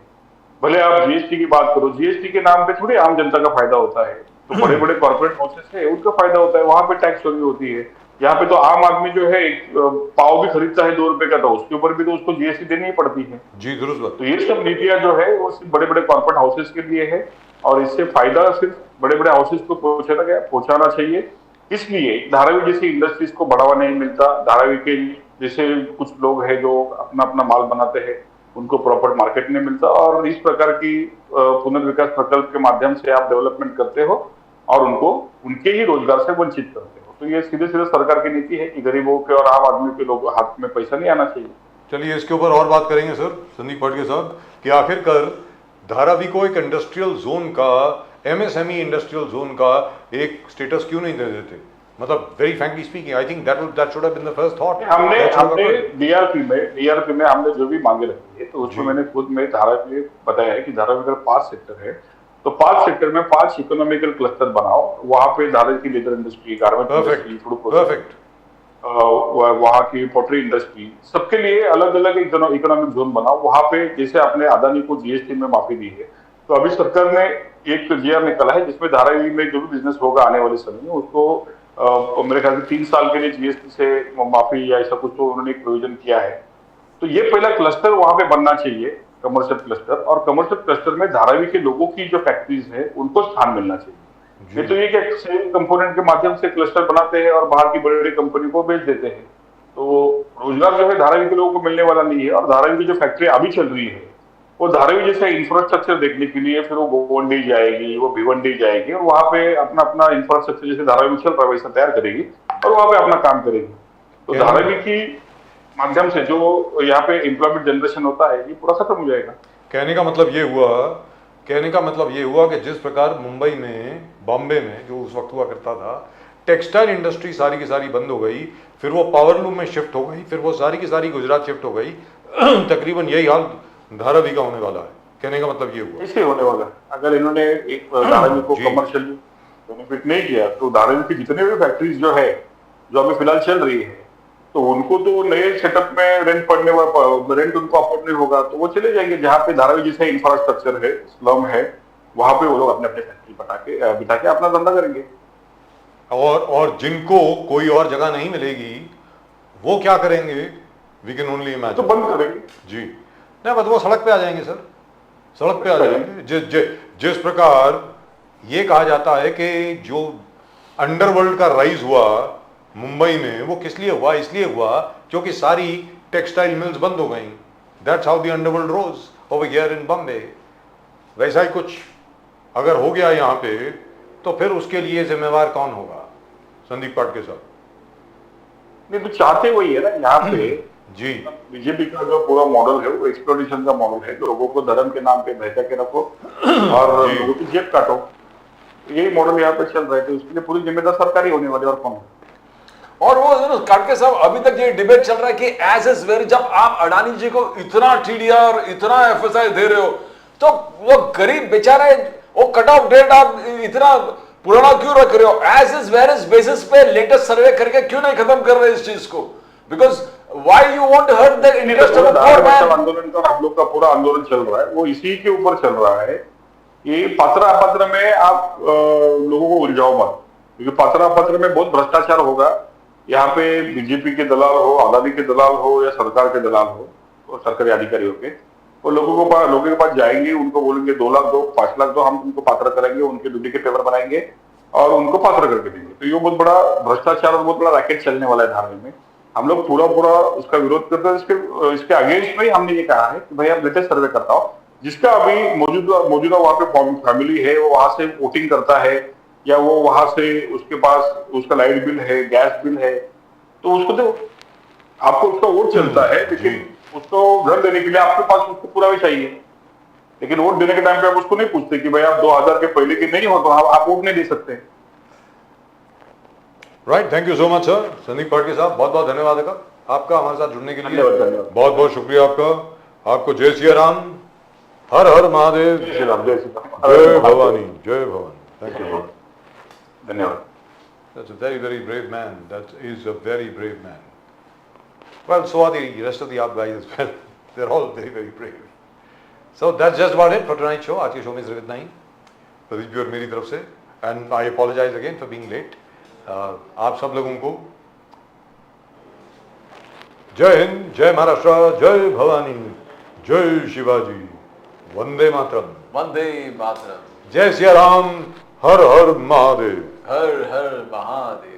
भले आप जीएसटी की बात करो, जीएसटी के नाम पे थोड़ी आम जनता का फायदा होता है, तो बड़े बड़े कॉर्पोरेट हाउसेस है उनका फायदा होता है, वहां पे टैक्स चोरी होती है। यहाँ पे तो आम आदमी जो है एक पाव भी खरीदता है 2 रुपए का, तो उसके ऊपर भी तो उसको जीएसटी देनी ही पड़ती है। जी दुरुस्त बात। तो ये सब नीतियां जो है वो सिर्फ बड़े बड़े कॉर्पोरेट हाउसेस के लिए है, और इससे फायदा सिर्फ बड़े बड़े हाउसेस को पहुंचाना चाहिए। इसलिए धारावी जैसी इंडस्ट्रीज को बढ़ावा नहीं मिलता। धारावी के जैसे कुछ लोग हैं जो अपना अपना माल बनाते हैं, उनको प्रॉपर मार्केट नहीं मिलता, और इस प्रकार की पुनर्विकास प्रकल्प के माध्यम से आप डेवलपमेंट करते हो और उनको उनके ही रोजगार से वंचित करते हो। तो ये सीधे सीधे सरकार की नीति है कि गरीबों के और आम आदमी के लोगों हाथ में पैसा नहीं आना चाहिए। चलिए इसके ऊपर और बात करेंगे सर संदीप पाटके साहब कि आखिरकार धारावी को एक इंडस्ट्रियल जोन का, एमएसएमई इंडस्ट्रियल जोन का एक स्टेटस क्यों नहीं दे देते? मतलब very frankly speaking I think that should have been the first thought. हमने डीआरपी में हमने जो भी मांगे रखी है, तो उसमें मैंने खुद में धारावी में बताया है कि धारावी का 5 सेक्टर है, तो 5 सेक्टर में 5 इकोनॉमिकल क्लस्टर बनाओ। वहां पे धारावी की leather industry, garment industry, food processing, वहां की पोल्ट्री इंडस्ट्री, सबके लिए अलग अलग इकोनॉमिक जोन बनाओ। वहां पे जैसे आपने अदानी को जीएसटी में माफी दी है, तो अभी सरकार ने एक जीआर निकाला है जिसमें धारावी में जो भी बिजनेस होगा आने वाले समय में उसको मेरे ख्याल से 3 साल के लिए जीएसटी से माफी या ऐसा कुछ तो उन्होंने एक प्रोविजन किया है। तो ये पहला क्लस्टर वहां पे बनना चाहिए, कमर्शियल क्लस्टर, और कमर्शियल क्लस्टर में धारावी के लोगों की जो फैक्ट्रीज है उनको स्थान मिलना चाहिए। ये तो ये कि सेम कंपोनेंट के माध्यम से क्लस्टर बनाते हैं और बाहर की बड़ी बड़ी कंपनी को बेच देते हैं, तो रोजगार जो है धारावी के लोगों को मिलने वाला नहीं है। और धारावी की जो फैक्ट्री अभी चल रही है वो धारावी जैसे इंफ्रास्ट्रक्चर देखने के लिए फिर वो गोवंडी जाएगी, वो भिवंडी जाएगी, और वहां पे अपना अपना इंफ्रास्ट्रक्चर जैसे धारावी में चल रहा है वैसा तैयार करेगी और वहां पे अपना काम करेगी। तो धारावी की माध्यम से जो यहाँ पे एम्प्लॉयमेंट जनरेशन होता है ये पूरा खत्म हो जाएगा। कहने का मतलब ये हुआ कि जिस प्रकार मुंबई में, बॉम्बे में जो उस वक्त हुआ करता था, टेक्सटाइल इंडस्ट्री सारी की सारी बंद हो गई, फिर वो पावरलूम में शिफ्ट हो गई, फिर वो सारी की सारी गुजरात शिफ्ट हो गई। तकरीबन यही हाल धारावी का होने वाला है। कहने का मतलब ये हुआ ऐसे होने वाला है। अगर इन्होंने एक धारावी को कमर्शियल बेनिफिट नहीं किया तो धारावी की जितने भी फैक्ट्रीज जो है जो अभी फिलहाल चल रही है, तो उनको तो नए सेटअप में रेंट पड़ने वाला, रेंट उनको अफोर्ड नहीं होगा तो वो चले जाएंगे। जहाँ पे धारावी जैसे इंफ्रास्ट्रक्चर है, स्लम है, वहां पे वो लोग अपने अपने फैक्ट्री बिठा के अपना धंधा करेंगे। और जिनको कोई और जगह नहीं मिलेगी वो क्या करेंगे? We can only imagine. तो बंद करेंगे जी नहीं, बस वो सड़क पे आ जाएंगे सर, सड़क पे आ जाएंगे। जिस प्रकार ये कहा जाता है कि जो अंडरवर्ल्ड का राइज हुआ मुंबई में वो किस लिए हुआ? इसलिए हुआ क्योंकि सारी टेक्सटाइल मिल्स बंद हो गई। That's how the underworld rose over here in Bombay. वैसा ही कुछ अगर हो गया यहाँ पे तो फिर उसके लिए जिम्मेवार कौन होगा? संदीप पाटके साहब। नहीं तो चाहते वही है ना यहाँ पे जी। बीजेपी का जो पूरा मॉडल है वो एक्सप्लोटेशन का मॉडल है, लोगों को धर्म के नाम पे बहका के रखो और लोगों की जेब काटो। यही मॉडल यहाँ पे चल रहा है, तो उसके लिए पूरी जिम्मेदार सरकार ही होने वाली और कौन? और वो काटके साहब अभी तक ये डिबेट चल रहा है कि एज इज वेरी, जब आप अडानी जी को इतना टीडीआर इतना एफएसआई दे रहे हो तो वो गरीब बेचारे वो कट ऑफ डेट आप इतना पुराना क्यों रख रहे हो? एज इज वेरियस बेसिस पे लेटेस्ट सर्वे करके क्यों नहीं खत्म कर रहे इस चीज को? Because why you want to hurt the interest of the poor man? आंदोलन का हम लोग का पूरा आंदोलन चल रहा है वो इसी के ऊपर चल रहा है ये पात्र अपात्र में आप लोगों को उलझाओ मत, क्योंकि पात्र अपात्र में बहुत भ्रष्टाचार होगा। यहाँ पे बीजेपी के दलाल हो, अदानी के दलाल हो या सरकार के दलाल हो, और सरकारी अधिकारियों के, वो लोगों के पास जाएंगे, उनको बोलेंगे 2 लाख दो, 5 लाख दो, हम उनको पात्र करेंगे, उनके ड्यूटी के पेपर बनाएंगे और उनको पात्र करके देंगे। तो ये बहुत बड़ा भ्रष्टाचार और बहुत बड़ा रैकेट चलने वाला है धारावी में। हम लोग पूरा उसका विरोध करते हैं। इसके अगेंस्ट में हमने ये कहा है कि भाई आप लेटेस्ट सर्वे करता हो, जिसका अभी मौजूदा वहां पे फैमिली है, वो वहां से वोटिंग करता है, या वो वहां से उसके पास उसका लाइट बिल है, गैस बिल है, तो उसको तो आपको उसका वोट चलता है, लेकिन उसको घर देने के लिए आपके पास उसको पुरावे चाहिए। लेकिन वोट देने के टाइम पे आप उसको नहीं पूछते कि भाई आप 2000 के पहले के नहीं हो तो आप वोट नहीं दे सकते। Right, thank you so much sir. Sandeep Patke साहब, बहुत बहुत धन्यवाद आपका हमारे साथ जुड़ने के लिए। धन्यवाद। बहुत बहुत शुक्रिया आपको जय सिया राम, हर हर महादेव, जय श्री राम, जय श्री राम, जय भवानी, जय भवानी। Thank you. धन्यवाद। That's a very, very brave man. That is a very brave man. Well, so are the rest of the up guys as well. They're all very, very brave. So that's just about it for tonight's show. आज के show में सिर्फ इतना ही। प्रदीप जी और मेरी तरफ से, and I apologize again for being late. आप सब लोगों को जय हिंद, जय महाराष्ट्र, जय भवानी, जय शिवाजी, वंदे मातरम, वंदे मातरम, जय सिया राम, हर हर महादेव। हर हर महादेव।